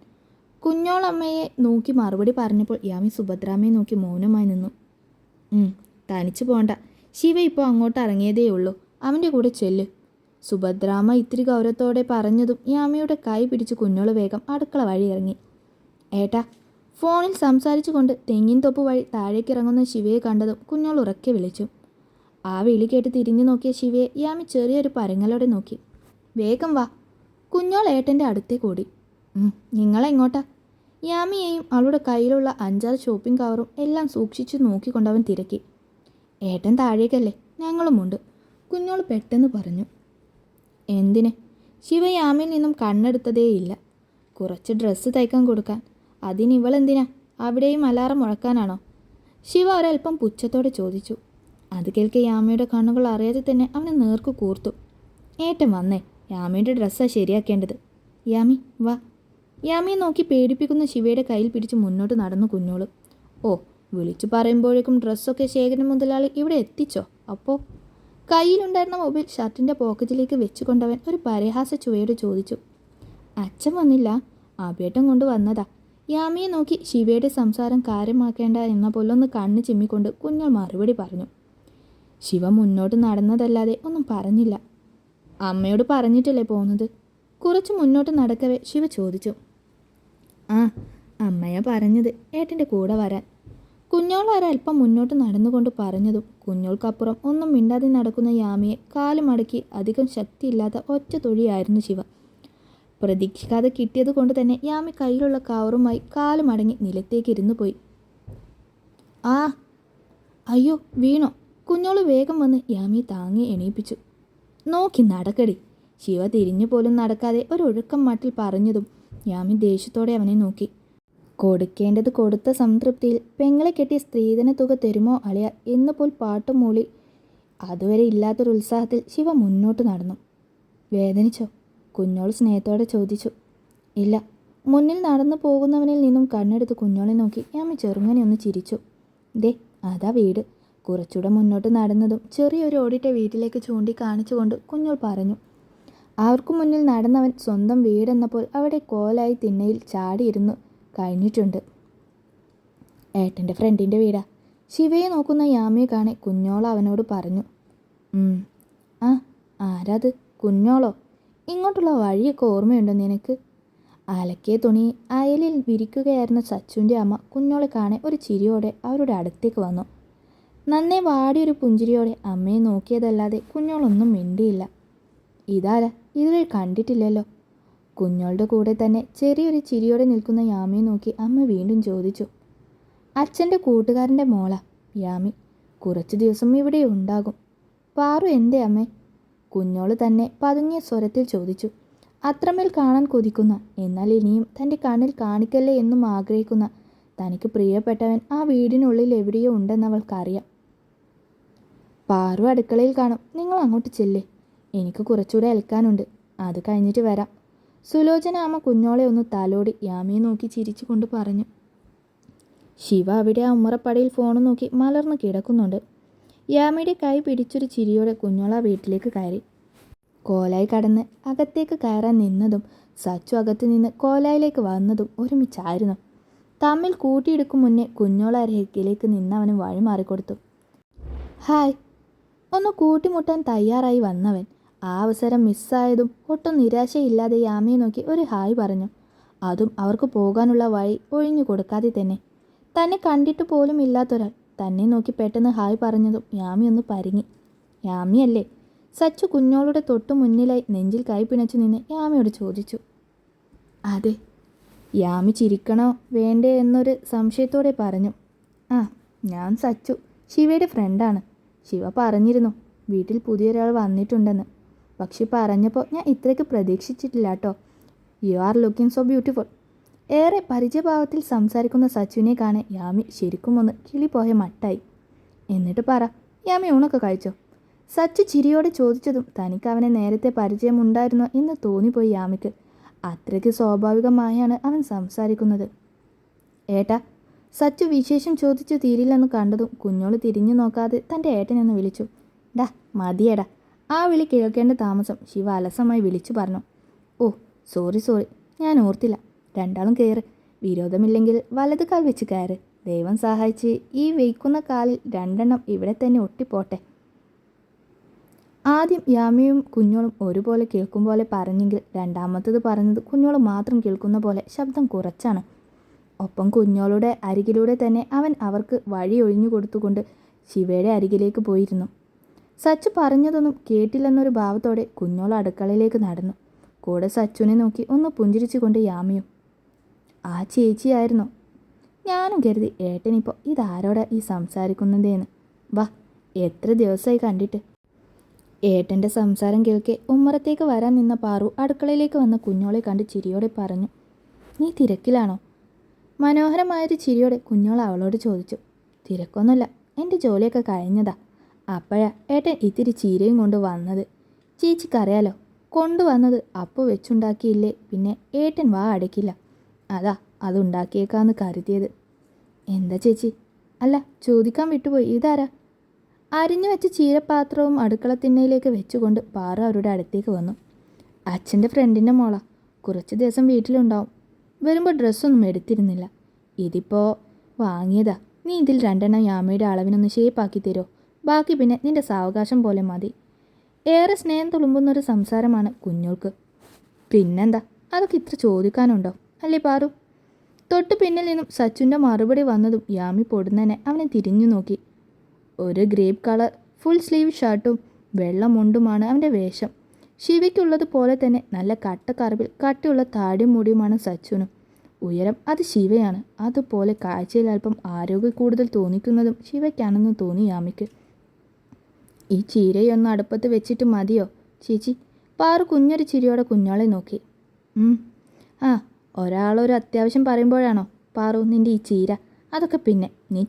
കുഞ്ഞോളമ്മയെ നോക്കി മറുപടി പറഞ്ഞപ്പോൾ യാമി സുഭദ്രാമ്മയെ നോക്കി മൗനമായി നിന്നു. തനിച്ച് പോണ്ട, ശിവ ഇപ്പോൾ അങ്ങോട്ട് ഇറങ്ങിയതേ ഉള്ളൂ, അവൻ്റെ കൂടെ ചെല്ല്. സുഭദ്രാമ്മ ഇത്തിരി ഗൗരവത്തോടെ പറഞ്ഞതും യാമിയുടെ കൈ പിടിച്ച് കുഞ്ഞോള് വേഗം അടുക്കള വഴി ഇറങ്ങി. ഏട്ടാ. ഫോണിൽ സംസാരിച്ചു കൊണ്ട് തെങ്ങിൻ തൊപ്പ് വഴി താഴേക്കിറങ്ങുന്ന ശിവയെ കണ്ടതും കുഞ്ഞോൾ ഉറക്കെ വിളിച്ചു. ആ വിളി കേട്ട് തിരിഞ്ഞു നോക്കിയ ശിവയെ യാമി ചെറിയൊരു പരങ്ങലോടെ നോക്കി. വേഗം വാ. കുഞ്ഞോൾ ഏട്ടൻ്റെ അടുത്തേക്ക് ഓടി. നിങ്ങളെങ്ങോട്ടാ? യാമിയെയും അവളുടെ കയ്യിലുള്ള 5-6 ഷോപ്പിംഗ് കവറും എല്ലാം സൂക്ഷിച്ചു നോക്കിക്കൊണ്ടവൻ തിരക്കി. ഏട്ടൻ താഴേക്കല്ലേ, ഞങ്ങളുമുണ്ട്, കുഞ്ഞോൾ പെട്ടെന്ന് പറഞ്ഞു. എന്തിന്? ശിവ യാമിയിൽ നിന്നും കണ്ണെടുത്തതേയില്ല. കുറച്ച് ഡ്രസ്സ് തയ്ക്കാൻ കൊടുക്കാൻ. അതിനിവളെന്തിനാ? അവിടെയും അലാറം മുഴക്കാനാണോ? ശിവ ഒരൽപ്പം പുച്ഛത്തോടെ ചോദിച്ചു. അത് കേൾക്കെ യാമിയുടെ കണ്ണുകൾ അറിയാതെ തന്നെ അവനെ നേർക്ക് കൂർത്തു. ഏട്ടൻ വന്നേ, യാമിയുടെ ഡ്രസ്സാണ് ശരിയാക്കേണ്ടത്. യാമി വാ. യാമിയെ നോക്കി പേടിപ്പിക്കുന്ന ശിവയുടെ കയ്യിൽ പിടിച്ച് മുന്നോട്ട് നടന്നു കുഞ്ഞോള്. ഓ, വിളിച്ചു പറയുമ്പോഴേക്കും ഡ്രസ്സൊക്കെ ശേഖരൻ മുതലാളി ഇവിടെ എത്തിച്ചോ? അപ്പോൾ കയ്യിലുണ്ടായിരുന്ന മൊബൈൽ ഷർട്ടിൻ്റെ പോക്കറ്റിലേക്ക് വെച്ചുകൊണ്ടവൻ ഒരു പരിഹാസ ചുവയോട് ചോദിച്ചു. അച്ഛൻ വന്നില്ല, ആബേട്ടൻ കൊണ്ട് വന്നതാ. യാമിയെ നോക്കി ശിവയുടെ സംസാരം കാര്യമാക്കേണ്ട എന്ന പോലൊന്ന് കണ്ണ് ചിമ്മിക്കൊണ്ട് കുഞ്ഞോൾ മറുപടി പറഞ്ഞു. ശിവ മുന്നോട്ട് നടന്നതല്ലാതെ ഒന്നും പറഞ്ഞില്ല. അമ്മയോട് പറഞ്ഞിട്ടല്ലേ പോകുന്നത്? കുറച്ച് മുന്നോട്ട് നടക്കവേ ശിവ ചോദിച്ചു. ആ, അമ്മയാ പറഞ്ഞത് ഏട്ടൻ്റെ കൂടെ വരാൻ. കുഞ്ഞോൾ ഒരൽപ്പം മുന്നോട്ട് നടന്നുകൊണ്ട് പറഞ്ഞതും കുഞ്ഞോൾക്കപ്പുറം ഒന്നും മിണ്ടാതെ നടക്കുന്ന യാമിയെ കാല് മടക്കി അധികം ശക്തിയില്ലാത്ത ഒറ്റ തൊഴിയായിരുന്നു ശിവ. പ്രതീക്ഷിക്കാതെ കിട്ടിയത് കൊണ്ട് തന്നെ യാമി കയ്യിലുള്ള കവറുമായി കാല് മടങ്ങി നിലത്തേക്ക് ഇരുന്നു പോയി. ആ അയ്യോ, വീണോ? കുഞ്ഞോള് വേഗം വന്ന് യാമിയെ താങ്ങി എണീപ്പിച്ചു. നോക്കി നടക്കടി. ശിവ തിരിഞ്ഞു പോലും നടക്കാതെ ഒരൊഴുക്കം മട്ടിൽ പറഞ്ഞതും യാമി ദേഷ്യത്തോടെ അവനെ നോക്കി. കൊടുക്കേണ്ടത് കൊടുത്ത സംതൃപ്തിയിൽ പെങ്ങളെ കെട്ടിയ സ്ത്രീധന തുക തരുമോ അളിയ എന്നുപോൽ പാട്ടും മൂളി അതുവരെ ഇല്ലാത്തൊരു ഉത്സാഹത്തിൽ ശിവ മുന്നോട്ട് നടന്നു. വേദനിച്ചോ? കുഞ്ഞോൾ സ്നേഹത്തോടെ ചോദിച്ചു. ഇല്ല. മുന്നിൽ നടന്നു പോകുന്നവനിൽ നിന്നും കണ്ണെടുത്ത് കുഞ്ഞോളെ നോക്കി യാമി ചെറുങ്ങനെ ഒന്ന് ചിരിച്ചു. ദേ, അതാ വീട്. കുറച്ചുകൂടെ മുന്നോട്ട് നടന്നതും ചെറിയൊരു ഓടിട്ട വീട്ടിലേക്ക് ചൂണ്ടിക്കാണിച്ചുകൊണ്ട് കുഞ്ഞോൾ പറഞ്ഞു. അവർക്കു മുന്നിൽ നടന്നവൻ സ്വന്തം വീടെന്നപ്പോൾ അവിടെ കോലായി തിണ്ണയിൽ ചാടിയിരുന്നു കഴിഞ്ഞിട്ടുണ്ട്. ഏട്ടൻ്റെ ഫ്രണ്ടിൻ്റെ വീടാ. ശിവയെ നോക്കുന്ന യാമിയെ കാണെ കുഞ്ഞോൾ അവനോട് പറഞ്ഞു. ആ, ആരാത്? കുഞ്ഞോളോ? ഇങ്ങോട്ടുള്ള വഴിയൊക്കെ ഓർമ്മയുണ്ടോ നിനക്ക്? അലക്കിയ തുണി അയലിൽ വിരിക്കുകയായിരുന്ന സച്ചുവിൻ്റെ അമ്മ കുഞ്ഞോളെ കാണെ ഒരു ചിരിയോടെ അവരുടെ അടുത്തേക്ക് വന്നു. നന്നേ വാടിയൊരു പുഞ്ചിരിയോടെ അമ്മയെ നോക്കിയതല്ലാതെ കുഞ്ഞോളൊന്നും മിണ്ടിയില്ല. ഇതാരാ? ഇതുവരെ കണ്ടിട്ടില്ലല്ലോ. കുഞ്ഞോളുടെ കൂടെ തന്നെ ചെറിയൊരു ചിരിയോടെ നിൽക്കുന്ന യാമിയെ നോക്കി അമ്മ വീണ്ടും ചോദിച്ചു. അച്ഛൻ്റെ കൂട്ടുകാരൻ്റെ മോളാ യാമി. കുറച്ചു ദിവസം ഇവിടെ ഉണ്ടാകും. പാറു എൻ്റെ അമ്മേ? കുഞ്ഞോള് തന്നെ പതുങ്ങിയ സ്വരത്തിൽ ചോദിച്ചു. അത്രമേൽ കാണാൻ കൊതിക്കുന്ന, എന്നാൽ ഇനിയും തൻ്റെ കണ്ണിൽ കാണിക്കല്ലേ എന്നും ആഗ്രഹിക്കുന്ന തനിക്ക് പ്രിയപ്പെട്ടവൻ ആ വീടിനുള്ളിൽ എവിടെയോ ഉണ്ടെന്നവൾക്കറിയാം. പാറു അടുക്കളയിൽ കാണും. നിങ്ങൾ അങ്ങോട്ട് ചെല്ലേ. എനിക്ക് കുറച്ചുകൂടെ അലക്കാനുണ്ട്. അത് കഴിഞ്ഞിട്ട് വരാം. സുലോചന അമ്മ കുഞ്ഞോളെ ഒന്ന് തലോടി യാമിയെ നോക്കി ചിരിച്ചു കൊണ്ട് പറഞ്ഞു. ശിവ അവിടെ ആ ഉമ്മറപ്പടിയിൽ ഫോൺ നോക്കി മലർന്നു കിടക്കുന്നുണ്ട്. യാമിയുടെ കൈ പിടിച്ചൊരു ചിരിയോടെ കുഞ്ഞോള വീട്ടിലേക്ക് കയറി. കോലായി കടന്ന് അകത്തേക്ക് കയറാൻ നിന്നതും സച്ചു അകത്ത് നിന്ന് കോലായിലേക്ക് വന്നതും ഒരുമിച്ചായിരുന്നു. തമ്മിൽ കൂട്ടിയെടുക്കും മുന്നേ കുഞ്ഞോള അരക്കിലേക്ക് നിന്നവന് വഴി മാറിക്കൊടുത്തു. ഹായ്. ഒന്ന് കൂട്ടിമുട്ടാൻ തയ്യാറായി വന്നവൻ ആ അവസരം മിസ്സായതും ഒട്ടും നിരാശയില്ലാതെ യാമിയെ നോക്കി ഒരു ഹായ് പറഞ്ഞു. അതും അവർക്ക് പോകാനുള്ള വഴി ഒഴിഞ്ഞു കൊടുക്കാതെ തന്നെ. തന്നെ കണ്ടിട്ട് പോലും ഇല്ലാത്തൊരാൾ തന്നെ നോക്കി പെട്ടെന്ന് ഹായ് പറഞ്ഞതും യാമി ഒന്ന് പരിങ്ങി. യാമിയല്ലേ? സച്ചു കുഞ്ഞോളുടെ തൊട്ടു മുന്നിലായി നെഞ്ചിൽ കൈ പിണച്ചു നിന്ന് യാമിയോട് ചോദിച്ചു. അതെ. യാമി ചിരിക്കണോ വേണ്ടേ എന്നൊരു സംശയത്തോടെ പറഞ്ഞു. ആ, ഞാൻ സച്ചു, ശിവയുടെ ഫ്രണ്ടാണ്. ശിവ പറഞ്ഞിരുന്നു വീട്ടിൽ പുതിയൊരാൾ വന്നിട്ടുണ്ടെന്ന്. പക്ഷെ പറഞ്ഞപ്പോൾ ഞാൻ ഇത്രയ്ക്ക് പ്രതീക്ഷിച്ചിട്ടില്ല കേട്ടോ. You are looking so beautiful. ഏറെ പരിചയഭാവത്തിൽ സംസാരിക്കുന്ന സച്ചുവിനെ കാണാൻ യാമി ശരിക്കും ഒന്ന് കിളിപോയ മട്ടായി. എന്നിട്ട് പറ, യാമി ഊണൊക്കെ കഴിച്ചോ? സച്ചു ചിരിയോടെ ചോദിച്ചതും തനിക്ക് അവനെ നേരത്തെ പരിചയമുണ്ടായിരുന്നോ എന്ന് തോന്നിപ്പോയി യാമിക്ക്. അത്രയ്ക്ക് സ്വാഭാവികമായാണ് അവൻ സംസാരിക്കുന്നത്. ഏട്ടാ. സച്ചു വിശേഷം ചോദിച്ചു തീരില്ലെന്ന് കണ്ടതും കുഞ്ഞോള് തിരിഞ്ഞു നോക്കാതെ തൻ്റെ ഏട്ടനെന്ന് വിളിച്ചു. ഡാ മതിയേടാ. ആ വിളി കേൾക്കേണ്ട താമസം ശിവ അലസമായി വിളിച്ചു പറഞ്ഞു. ഓ സോറി, ഞാൻ ഓർത്തില്ല. രണ്ടാളും കയറ്. വിരോധമില്ലെങ്കിൽ വലത് കാൽ വെച്ച് കയറ്. ദൈവം സഹായിച്ച് ഈ വയ്ക്കുന്ന കാലിൽ 2 ഇവിടെ തന്നെ ഒട്ടിപ്പോട്ടെ. ആദ്യം യാമിയും കുഞ്ഞോളും ഒരുപോലെ കേൾക്കും പോലെ പറഞ്ഞെങ്കിൽ രണ്ടാമത്തത് പറഞ്ഞത് കുഞ്ഞോള് മാത്രം കേൾക്കുന്ന പോലെ ശബ്ദം കുറച്ചാണ്. ഒപ്പം കുഞ്ഞോളുടെ അരികിലൂടെ തന്നെ അവൻ അവർക്ക് വഴി ഒഴിഞ്ഞു കൊടുത്തുകൊണ്ട് ശിവയുടെ അരികിലേക്ക് പോയിരുന്നു. സച്ചു പറഞ്ഞതൊന്നും കേട്ടില്ലെന്നൊരു ഭാവത്തോടെ കുഞ്ഞോൾ അടുക്കളയിലേക്ക് നടന്നു. കൂടെ സച്ചുവിനെ നോക്കി ഒന്ന് പുഞ്ചിരിച്ചുകൊണ്ട് യാമിയും. ആ ചേച്ചിയായിരുന്നോ? ഞാനും കരുതി ഏട്ടനിപ്പോൾ ഇതാരോടാ ഈ സംസാരിക്കുന്നതേന്ന്. വാ, എത്ര ദിവസമായി കണ്ടിട്ട്. ഏട്ടൻ്റെ സംസാരം കേൾക്കെ ഉമ്മറത്തേക്ക് വരാൻ നിന്ന പാറു അടുക്കളയിലേക്ക് വന്ന കുഞ്ഞോളെ കണ്ട് ചിരിയോടെ പറഞ്ഞു. നീ തിരക്കിലാണോ? മനോഹരമായൊരു ചിരിയോടെ കുഞ്ഞോൾ അവളോട് ചോദിച്ചു. തിരക്കൊന്നുമില്ല, എൻ്റെ ജോലിയൊക്കെ കഴിഞ്ഞതാ. അപ്പോഴാ ഏട്ടൻ ഇത്തിരി ചീരയും കൊണ്ട് വന്നത്. ചേച്ചിക്കറിയാലോ, കൊണ്ടുവന്നത് അപ്പോൾ വെച്ചുണ്ടാക്കിയില്ലേ പിന്നെ ഏട്ടൻ വാ അടയ്ക്കില്ല. അതാ അതുണ്ടാക്കിയേക്കാന്ന് കരുതിയത്. എന്താ ചേച്ചി? അല്ല, ചോദിക്കാൻ വിട്ടുപോയി, ഇതാരാ? അരിഞ്ഞു വെച്ച ചീരപാത്രവും അടുക്കളത്തിണ്ണയിലേക്ക് വെച്ചുകൊണ്ട് പാറു അവരുടെ അടുത്തേക്ക് വന്നു. അച്ഛൻ്റെ ഫ്രണ്ടിൻ്റെ മോളാ. കുറച്ച് ദിവസം വീട്ടിലുണ്ടാവും. വരുമ്പോൾ ഡ്രസ്സൊന്നും എടുത്തിരുന്നില്ല. ഇതിപ്പോൾ വാങ്ങിയതാ. നീ ഇതിൽ 2 യാമയുടെ അളവിനൊന്ന് ഷേപ്പാക്കി തരുമോ? ബാക്കി പിന്നെ നിൻ്റെ സാവകാശം പോലെ മതി. ഏറെ സ്നേഹം തുളുമ്പുന്നൊരു സംസാരമാണ് കുഞ്ഞോൾക്ക്. പിന്നെന്താ, അതൊക്കെ ഇത്ര ചോദിക്കാനുണ്ടോ അല്ലേ പാറു? തൊട്ട് പിന്നിൽ നിന്നും സച്ചുൻ്റെ മറുപടി വന്നതും യാമി പൊടുന്നനെ അവനെ തിരിഞ്ഞു നോക്കി. ഒരു ഗ്രേപ്പ് കളർ ഫുൾ സ്ലീവ് ഷർട്ടും വെള്ള മുണ്ടുമാണ് അവൻ്റെ വേഷം. ശിവയ്ക്കുള്ളതുപോലെ തന്നെ നല്ല കട്ടക്കറുപിൽ കട്ടിയുള്ള താടിയും മുടിയുമാണ് സച്ചുനും. ഉയരം അത് ശിവയാണ്. അതുപോലെ കാഴ്ചയിൽ അല്പം ആരോഗ്യം കൂടുതൽ തോന്നിക്കുന്നതും ശിവയ്ക്കാണെന്ന് തോന്നി യാമിക്ക്. ഈ ചീരയൊന്ന് അടുപ്പത്ത് വെച്ചിട്ട് മതിയോ ചേച്ചി? പാറു കുഞ്ഞൊരു ചിരിയോടെ കുഞ്ഞോളെ നോക്കി. ആ, ഒരാളൊരു അത്യാവശ്യം പറയുമ്പോഴാണോ പാറു നിൻ്റെ ഈ ചീര? അതൊക്കെ പിന്നെ നീ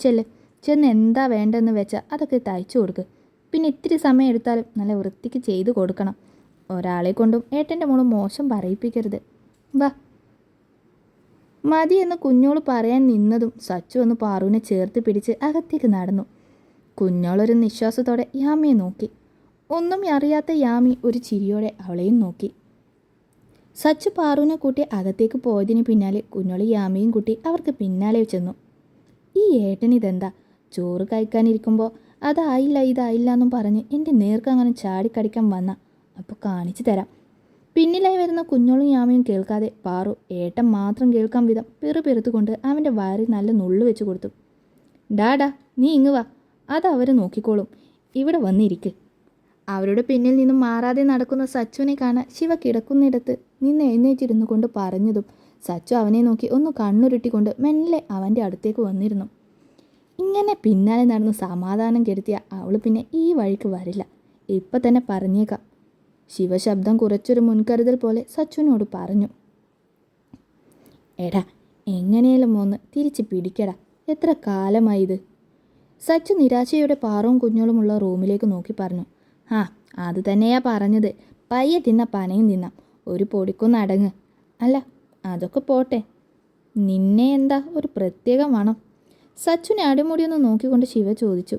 ചെന്ന് എന്താ വേണ്ടതെന്ന് വെച്ചാൽ അതൊക്കെ തയ്ച്ചു കൊടുക്ക്. പിന്നെ ഇത്തിരി സമയം എടുത്താലും നല്ല വൃത്തിക്ക് ചെയ്തു കൊടുക്കണം. ഒരാളെ കൊണ്ടും ഏട്ടൻ്റെ മോള് മോശം പറയിപ്പിക്കരുത്. വാ. മതിയെന്ന് കുഞ്ഞോള് പറയാൻ നിന്നതും സച്ചു ഒന്ന് പാറുവിനെ ചേർത്ത് പിടിച്ച് അകത്തേക്ക് നടന്നു. കുഞ്ഞോളൊരു നിശ്വാസത്തോടെ യാമിയെ നോക്കി. ഒന്നും അറിയാത്ത യാമി ഒരു ചിരിയോടെ അവളെയും നോക്കി. സച്ചു പാറുവിനെ കൂട്ടി അകത്തേക്ക് പോയതിന് പിന്നാലെ കുഞ്ഞോളി യാമിയും കൂട്ടി അവർക്ക് പിന്നാലെ ചെന്നു. ഈ ഏട്ടനിതെന്താ, ചോറ് കഴിക്കാനിരിക്കുമ്പോൾ അതായില്ല ഇതായില്ല എന്നും പറഞ്ഞ് എൻ്റെ നേർക്കങ്ങനെ ചാടിക്കടിക്കാൻ വന്ന അപ്പോൾ കാണിച്ചു തരാം. പിന്നിലായി വരുന്ന കുഞ്ഞോളും യാമയും കേൾക്കാതെ പാറു ഏട്ടൻ മാത്രം കേൾക്കാൻ വിധം പെറുപെറുത്തുകൊണ്ട് അവൻ്റെ വയറിൽ നല്ല നുള്ളു വെച്ച് കൊടുത്തു. ഡാഡാ, നീ ഇങ്ങ് വാ, അതവർ നോക്കിക്കോളും. ഇവിടെ വന്നിരിക്ക്. അവരുടെ പിന്നിൽ നിന്നും മാറാതെ നടക്കുന്ന സച്ചുവിനെ കാണാൻ ശിവ കിടക്കുന്നിടത്ത് നിന്ന് എഴുന്നേറ്റിരുന്നു കൊണ്ട് പറഞ്ഞതും സച്ചു അവനെ നോക്കി ഒന്ന് കണ്ണുരുട്ടിക്കൊണ്ട് മെല്ലെ അവൻ്റെ അടുത്തേക്ക് വന്നിരുന്നു. ഇങ്ങനെ പിന്നാലെ നടന്ന് സമാധാനം കെടുത്തിയ അവൾ പിന്നെ ഈ വഴിക്ക് വരില്ല. ഇപ്പം തന്നെ പറഞ്ഞേക്കാം. ശിവശബ്ദം കുറച്ചൊരു മുൻകരുതൽ പോലെ സച്ചുവിനോട് പറഞ്ഞു. എടാ, എങ്ങനെയും ഒന്ന് തിരിച്ച് പിടിക്കടാ, എത്ര കാലമായി ഇത്. സച്ചു നിരാശയോടെ പാറവും കുഞ്ഞോളുമുള്ള റൂമിലേക്ക് നോക്കി പറഞ്ഞു. ആ, അത് തന്നെയാ പറഞ്ഞത്. പയ്യെ തിന്ന പനയും തിന്നാം, ഒരു പൊടിക്കൊന്ന് അടങ്ങ്. അല്ല, അതൊക്കെ പോട്ടെ, നിന്നെ എന്താ ഒരു പ്രത്യേകം വേണം? സച്ചുനെ അടിമുടിയൊന്ന് നോക്കിക്കൊണ്ട് ശിവ ചോദിച്ചു.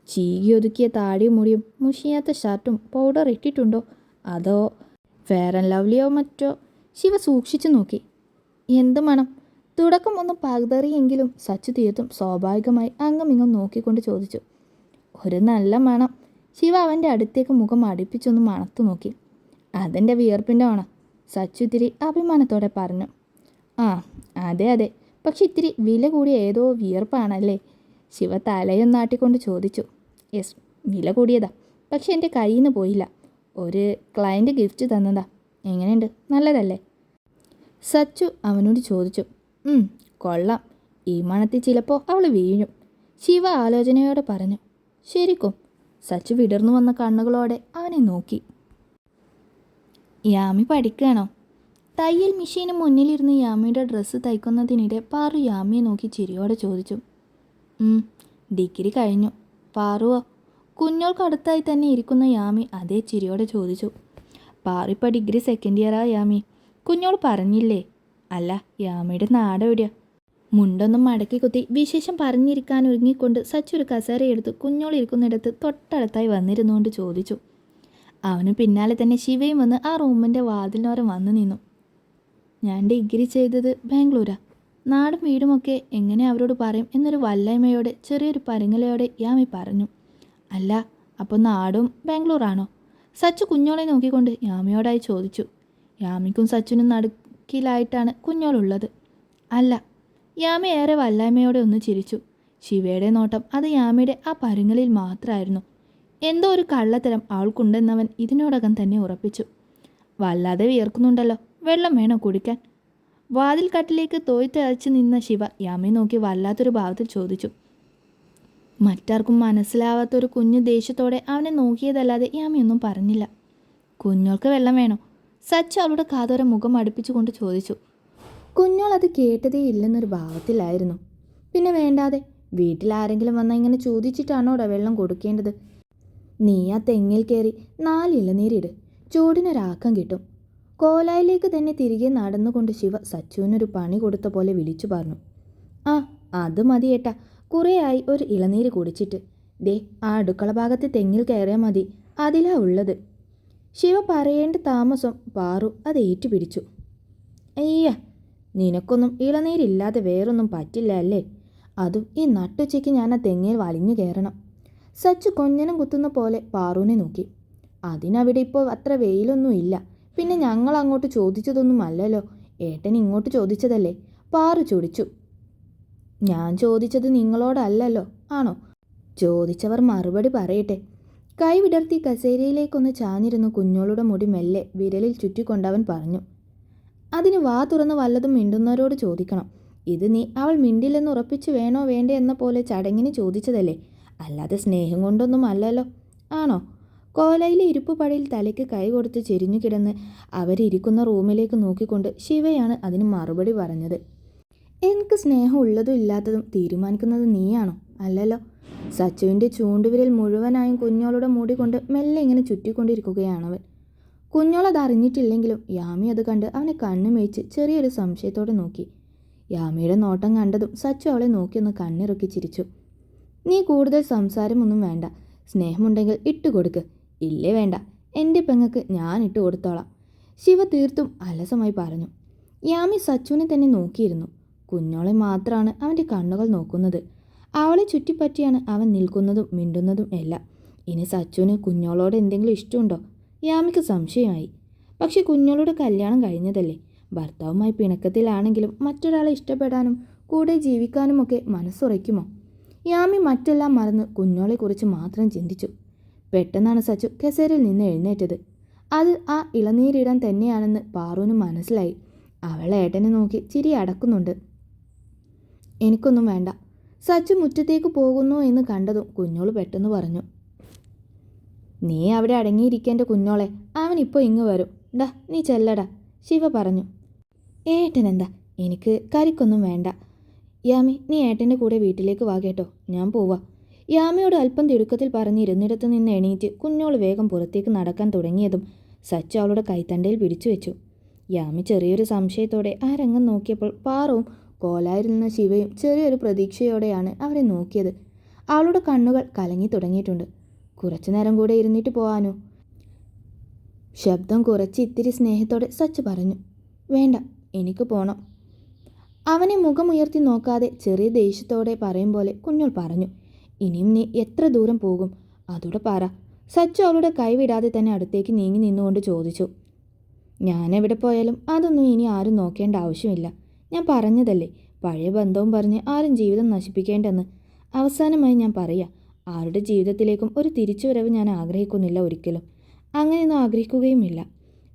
ചീകി ഒതുക്കിയ താടിയും മുടിയും മുഷിയാത്ത ഷർട്ടും പൗഡർ ഇട്ടിട്ടുണ്ടോ അതോ ഫെയർ ആൻഡ് ലവ്ലിയോ മറ്റോ? ശിവ സൂക്ഷിച്ചു നോക്കി. എന്ത് മണം? തുടക്കം ഒന്ന് പകതറിയെങ്കിലും സച്ചു തീർത്തും സ്വാഭാവികമായി അങ്ങുമിങ്ങും നോക്കിക്കൊണ്ട് ചോദിച്ചു. ഒരു നല്ല മണം. ശിവ അവൻ്റെ അടുത്തേക്ക് മുഖം അടുപ്പിച്ചൊന്ന് മണത്തു നോക്കി. അതെൻ്റെ വിയർപ്പിൻ്റെ മണം, സച്ചു ഇത്തിരി അഭിമാനത്തോടെ പറഞ്ഞു. ആ, അതെ അതെ, പക്ഷെ ഇത്തിരി വില കൂടിയ ഏതോ വിയർപ്പാണല്ലേ? ശിവ തലയൊന്നാട്ടിക്കൊണ്ട് ചോദിച്ചു. യെസ്, വില കൂടിയതാ, പക്ഷെ എൻ്റെ കയ്യിൽ നിന്ന് പോയില്ല. ഒരു ക്ലയൻറ്റ് ഗിഫ്റ്റ് തന്നതാ. എങ്ങനെയുണ്ട്, നല്ലതല്ലേ? സച്ചു അവനോട് ചോദിച്ചു. കൊള്ളാം, ഈ മണത്തിൽ ചിലപ്പോൾ അവൾ വീഴും, ശിവ ആലോചനയോടെ പറഞ്ഞു. ശരിക്കും? സച്ചു വിടർന്നു വന്ന കണ്ണുകളോടെ അവനെ നോക്കി. യാമി പഠിക്കുകയാണോ? തയ്യൽ മെഷീന് മുന്നിലിരുന്ന് യാമിയുടെ ഡ്രസ്സ് തയ്ക്കുന്നതിനിടെ പാറു യാമിയെ നോക്കി ചിരിയോടെ ചോദിച്ചു. ഡിഗ്രി കഴിഞ്ഞു. പാറുവോ? കുഞ്ഞോൾക്ക് അടുത്തായി തന്നെ ഇരിക്കുന്ന യാമി അതേ ചിരിയോടെ ചോദിച്ചു. പാറു ഇപ്പോൾ ഡിഗ്രി സെക്കൻഡ് ഇയറാ യാമി. കുഞ്ഞോൾ പറഞ്ഞില്ലേ? അല്ല, യാമിയുടെ നാട് എവിടെയാ? മുണ്ടൊന്നും മടക്കി കുത്തി വിശേഷം പറഞ്ഞിരിക്കാൻ ഒരുങ്ങിക്കൊണ്ട് സച്ചു ഒരു കസേരയെടുത്ത് കുഞ്ഞോൾ ഇരിക്കുന്നിടത്ത് തൊട്ടടുത്തായി വന്നിരുന്നുകൊണ്ട് ചോദിച്ചു. അവന് പിന്നാലെ തന്നെ ശിവയും വന്ന് ആ റൂമിൻ്റെ വാതിലിനോരം വന്നു നിന്നു. ഞാൻ ഡിഗ്രി ചെയ്തത് ബാംഗ്ലൂരാ. നാടും വീടുമൊക്കെ എങ്ങനെ അവരോട് പറയും എന്നൊരു വല്ലായ്മയോടെ ചെറിയൊരു പരുങ്ങലയോടെ യാമി പറഞ്ഞു. അല്ല, അപ്പോൾ നാടും ബാംഗ്ലൂറാണോ? സച്ചു കുഞ്ഞോളെ നോക്കിക്കൊണ്ട് യാമിയോടായി ചോദിച്ചു. യാമിക്കും സച്ചുനും നടുക്കിലായിട്ടാണ് കുഞ്ഞോളുള്ളത്. അല്ല. യാമി ഏറെ വല്ലായ്മയോടെ ഒന്ന് ചിരിച്ചു. ശിവയുടെ നോട്ടം അത് യാമിയുടെ ആ പരുങ്ങലിൽ മാത്രമായിരുന്നു. എന്തോ ഒരു കള്ളത്തരം അവൾക്കുണ്ടെന്നവൻ ഇതിനോടകം തന്നെ ഉറപ്പിച്ചു. വല്ലാതെ വിയർക്കുന്നുണ്ടല്ലോ, വെള്ളം വേണോ കുടിക്കാൻ? വാതിൽ കട്ടിലേക്ക് തോയ്ത്തഴച്ചു നിന്ന ശിവ യാമിയെ നോക്കി വല്ലാത്തൊരു ഭാവത്തിൽ ചോദിച്ചു. മറ്റാർക്കും മനസ്സിലാവാത്തൊരു കുഞ്ഞു ദേഷ്യത്തോടെ അവനെ നോക്കിയതല്ലാതെ യാമിയൊന്നും പറഞ്ഞില്ല. കുഞ്ഞോൾക്ക് വെള്ളം വേണോ? സച്ചു അവളുടെ കാതോര മുഖം അടുപ്പിച്ചുകൊണ്ട് ചോദിച്ചു. കുഞ്ഞോൾ അത് കേട്ടതേ ഇല്ലെന്നൊരു ഭാവത്തിലായിരുന്നു. പിന്നെ വേണ്ടാതെ, വീട്ടിലാരെങ്കിലും വന്നാൽ ഇങ്ങനെ ചോദിച്ചിട്ടാണോടാ വെള്ളം കൊടുക്കേണ്ടത്? നീ ആ തെങ്ങിൽ കയറി 4 ഇളനീരിട്, ചൂടിനൊരാക്കം കിട്ടും. കോലായിലേക്ക് തന്നെ തിരികെ നടന്നുകൊണ്ട് ശിവ സച്ചുവിനൊരു പണി കൊടുത്ത പോലെ വിളിച്ചു പറഞ്ഞു. ആ, അത് മതി ഏട്ടാ, കുറേയായി ഒരു ഇളനീര് കുടിച്ചിട്ട്. ദേ, ആ അടുക്കള ഭാഗത്ത് തെങ്ങിൽ കയറിയാൽ മതി, അതിലാ ഉള്ളത്. ശിവ പറയേണ്ട താമസം പാറു അത് ഏറ്റുപിടിച്ചു. അയ്യ, നിനക്കൊന്നും ഇളനീരില്ലാതെ വേറൊന്നും പറ്റില്ല അല്ലേ? അതും ഈ നട്ടുച്ചയ്ക്ക് ഞാൻ ആ തെങ്ങിൽ വലിഞ്ഞു കയറണം. സച്ചു കൊഞ്ഞനം കുത്തുന്ന പോലെ പാറുവിനെ നോക്കി. അതിനവിടെ ഇപ്പോൾ അത്ര വെയിലൊന്നും ഇല്ല. പിന്നെ ഞങ്ങൾ അങ്ങോട്ട് ചോദിച്ചതൊന്നും അല്ലല്ലോ, ഏട്ടൻ ഇങ്ങോട്ട് ചോദിച്ചതല്ലേ? പാറു ചൊടിച്ചു. ഞാൻ ചോദിച്ചത് നിങ്ങളോടല്ലല്ലോ, ആണോ? ചോദിച്ചവർ മറുപടി പറയട്ടെ. കൈ വിടർത്തി കസേരയിലേക്കൊന്ന് ചാഞ്ഞിരുന്നു കുഞ്ഞോളുടെ മുടി മെല്ലെ വിരലിൽ ചുറ്റിക്കൊണ്ടവൻ പറഞ്ഞു. അതിന് വാ തുറന്ന് വല്ലതും മിണ്ടുന്നവരോട് ചോദിക്കണം. ഇത് നീ അവൾ മിണ്ടില്ലെന്ന് ഉറപ്പിച്ചു വേണോ വേണ്ടേ എന്ന പോലെ ചടങ്ങിന് ചോദിച്ചതല്ലേ, അല്ലാതെ സ്നേഹം കൊണ്ടൊന്നും അല്ലല്ലോ, ആണോ? കോലയിലെ ഇരിപ്പുപടിയിൽ തലയ്ക്ക് കൈ കൊടുത്ത് ചെരിഞ്ഞു കിടന്ന് അവരിയ്ക്കുന്ന റൂമിലേക്ക് നോക്കിക്കൊണ്ട് ശിവയാണ് അതിന് മറുപടി പറഞ്ഞത്. എനിക്ക് സ്നേഹം ഉള്ളതും ഇല്ലാത്തതും തീരുമാനിക്കുന്നത് നീയാണോ? അല്ലല്ലോ. സച്ചുവിൻ്റെ ചൂണ്ടുവിരൽ മുഴുവനായും കുഞ്ഞോളുടെ മുടി കൊണ്ട് മെല്ലെ ഇങ്ങനെ ചുറ്റിക്കൊണ്ടിരിക്കുകയാണവൻ. കുഞ്ഞോളത് അറിഞ്ഞിട്ടില്ലെങ്കിലും യാമി അത് കണ്ട് അവനെ കണ്ണുമേച്ച് ചെറിയൊരു സംശയത്തോടെ നോക്കി. യാമിയുടെ നോട്ടം കണ്ടതും സച്ചു അവളെ നോക്കിയൊന്ന് കണ്ണിറുക്കി ചിരിച്ചു. നീ കൂടുതൽ സംസാരമൊന്നും വേണ്ട, സ്നേഹമുണ്ടെങ്കിൽ ഇട്ടുകൊടുക്ക്. ഇല്ലേ വേണ്ട, എൻ്റെ പെങ്ങൾക്ക് ഞാൻ ഇട്ട് കൊടുത്തോളാം, ശിവ തീർത്തും അലസമായി പറഞ്ഞു. യാമി സച്ചുവിനെ തന്നെ നോക്കിയിരുന്നു. കുഞ്ഞോളെ മാത്രമാണ് അവൻ്റെ കണ്ണുകൾ നോക്കുന്നത്. അവളെ ചുറ്റിപ്പറ്റിയാണ് അവൻ നിൽക്കുന്നതും മിണ്ടുന്നതും എല്ലാം. ഇനി സച്ചുവിന് കുഞ്ഞോളോട് എന്തെങ്കിലും ഇഷ്ടമുണ്ടോ? യാമിക്ക് സംശയമായി. പക്ഷെ കുഞ്ഞോളുടെ കല്യാണം കഴിഞ്ഞതല്ലേ, ഭർത്താവുമായി പിണക്കത്തിലാണെങ്കിലും മറ്റൊരാളെ ഇഷ്ടപ്പെടാനും കൂടെ ജീവിക്കാനുമൊക്കെ മനസ്സുറയ്ക്കുമോ? യാമി മറ്റെല്ലാം മറന്ന് കുഞ്ഞോളെക്കുറിച്ച് മാത്രം ചിന്തിച്ചു. പെട്ടെന്നാണ് സച്ചു കസേരയിൽ നിന്ന് എഴുന്നേറ്റത്. അത് ആ ഇളനീരിടാൻ തന്നെയാണെന്ന് പാറുവിന് മനസ്സിലായി. അവൾ ഏട്ടനെ നോക്കി ചിരി അടക്കുന്നുണ്ട്. എനിക്കൊന്നും വേണ്ട. സച്ചു മുറ്റത്തേക്ക് പോകുന്നു എന്ന് കണ്ടതും കുഞ്ഞോള് പെട്ടെന്ന് പറഞ്ഞു. നീ അവിടെ അടങ്ങിയിരിക്കേണ്ട കുഞ്ഞോളെ, അവനിപ്പോൾ ഇങ്ങ് വരും. ഡാ, നീ ചെല്ലടാ, ശിവ പറഞ്ഞു. ഏട്ടനെന്താ, എനിക്ക് കരിക്കൊന്നും വേണ്ട. യാമി, നീ ഏട്ടൻ്റെ കൂടെ വീട്ടിലേക്ക് വാ കേട്ടോ, ഞാൻ പോവാ. യാമിയോട് അല്പം തിടുക്കത്തിൽ പറഞ്ഞിരുന്നിടത്തു നിന്ന് എണീറ്റ് കുഞ്ഞോൾ വേഗം പുറത്തേക്ക് നടക്കാൻ തുടങ്ങിയതും സച്ചു അവളുടെ കൈത്തണ്ടയിൽ പിടിച്ചു വെച്ചു. യാമി ചെറിയൊരു സംശയത്തോടെ ആ രംഗം നോക്കിയപ്പോൾ പാറവും കോലായിരുന്ന ശിവയും ചെറിയൊരു പ്രതീക്ഷയോടെയാണ് അവരെ നോക്കിയത്. അവളുടെ കണ്ണുകൾ കലങ്ങി തുടങ്ങിയിട്ടുണ്ട്. കുറച്ചു നേരം കൂടെ ഇരുന്നിട്ട് പോവാനോ? ശബ്ദം കുറച്ച് ഇത്തിരി സ്നേഹത്തോടെ സച്ചു പറഞ്ഞു. വേണ്ട, എനിക്ക് പോണം. അവനെ മുഖമുയർത്തി നോക്കാതെ ചെറിയ ദേഷ്യത്തോടെ പറയും പോലെ കുഞ്ഞോൾ പറഞ്ഞു. ഇനിയും നീ എത്ര ദൂരം പോകും? അതോടെ പറ. സച്ചു അവളുടെ കൈവിടാതെ തന്നെ അടുത്തേക്ക് നീങ്ങി നിന്നുകൊണ്ട് ചോദിച്ചു. ഞാനെവിടെ പോയാലും അതൊന്നും ഇനി ആരും നോക്കേണ്ട ആവശ്യമില്ല. ഞാൻ പറഞ്ഞതല്ലേ, പഴയ ബന്ധവും പറഞ്ഞ് ആരും ജീവിതം നശിപ്പിക്കേണ്ടെന്ന്. അവസാനമായി ഞാൻ പറയാം, ആരുടെ ജീവിതത്തിലേക്കും ഒരു തിരിച്ചുവരവ് ഞാൻ ആഗ്രഹിക്കുന്നില്ല ഒരിക്കലും. അങ്ങനെയൊന്നും ആഗ്രഹിക്കുകയുമില്ല.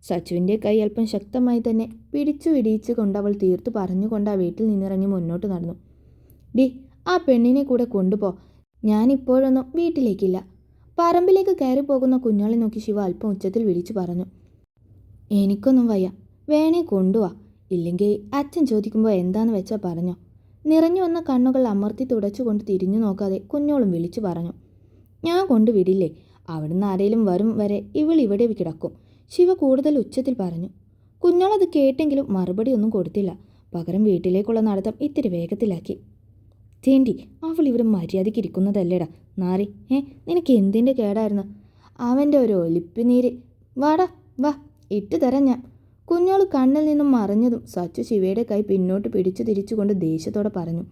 സച്ചുവിൻ്റെ കൈ അല്പം ശക്തമായി തന്നെ പിടിച്ചു ഇടിയിച്ചു കൊണ്ട് അവൾ തീർത്തു പറഞ്ഞുകൊണ്ട് ആ വീട്ടിൽ നിന്നിറങ്ങി മുന്നോട്ട് നടന്നു. ഡി, ആ പെണ്ണിനെ കൂടെ കൊണ്ടുപോ. ഞാനിപ്പോഴൊന്നും വീട്ടിലേക്കില്ല. പറമ്പിലേക്ക് കയറി പോകുന്ന കുഞ്ഞോളെ നോക്കി ശിവ അല്പം ഉച്ചത്തിൽ വിളിച്ചു പറഞ്ഞു. എനിക്കൊന്നും വയ്യ, വേണേ കൊണ്ടുവാ. ഇല്ലെങ്കിൽ അച്ഛൻ ചോദിക്കുമ്പോൾ എന്താന്ന് വെച്ചാൽ പറഞ്ഞോ. നിറഞ്ഞു വന്ന കണ്ണുകൾ അമർത്തി തുടച്ചുകൊണ്ട് തിരിഞ്ഞു നോക്കാതെ കുഞ്ഞോളും വിളിച്ചു പറഞ്ഞു. ഞാൻ കൊണ്ടുവിടില്ലേ, അവിടുന്ന് ആരെങ്കിലും വരും വരെ ഇവിടെ കിടക്കും, ശിവ കൂടുതൽ ഉച്ചത്തിൽ പറഞ്ഞു. കുഞ്ഞോളത് കേട്ടെങ്കിലും മറുപടിയൊന്നും കൊടുത്തില്ല. പകരം വീട്ടിലേക്കുള്ള നടത്തം ഇത്തിരി വേഗത്തിലാക്കി. തേണ്ടി, അവൾ ഇവിടെ മര്യാദയ്ക്ക് ഇരിക്കുന്നതല്ലേടാ നാരി. നിനക്ക് എന്തിൻ്റെ കേടായിരുന്നു? അവൻ്റെ ഒരു ഒലിപ്പിനീര്. വാടാ വാ, ഇട്ട് തരാം ഞാൻ. കുഞ്ഞോൾ കണ്ണിൽ നിന്നും മറിഞ്ഞതും സച്ചു ശിവയുടെ കൈ പിന്നോട്ട് പിടിച്ചു തിരിച്ചുകൊണ്ട് ദേഷ്യത്തോടെ പറഞ്ഞു.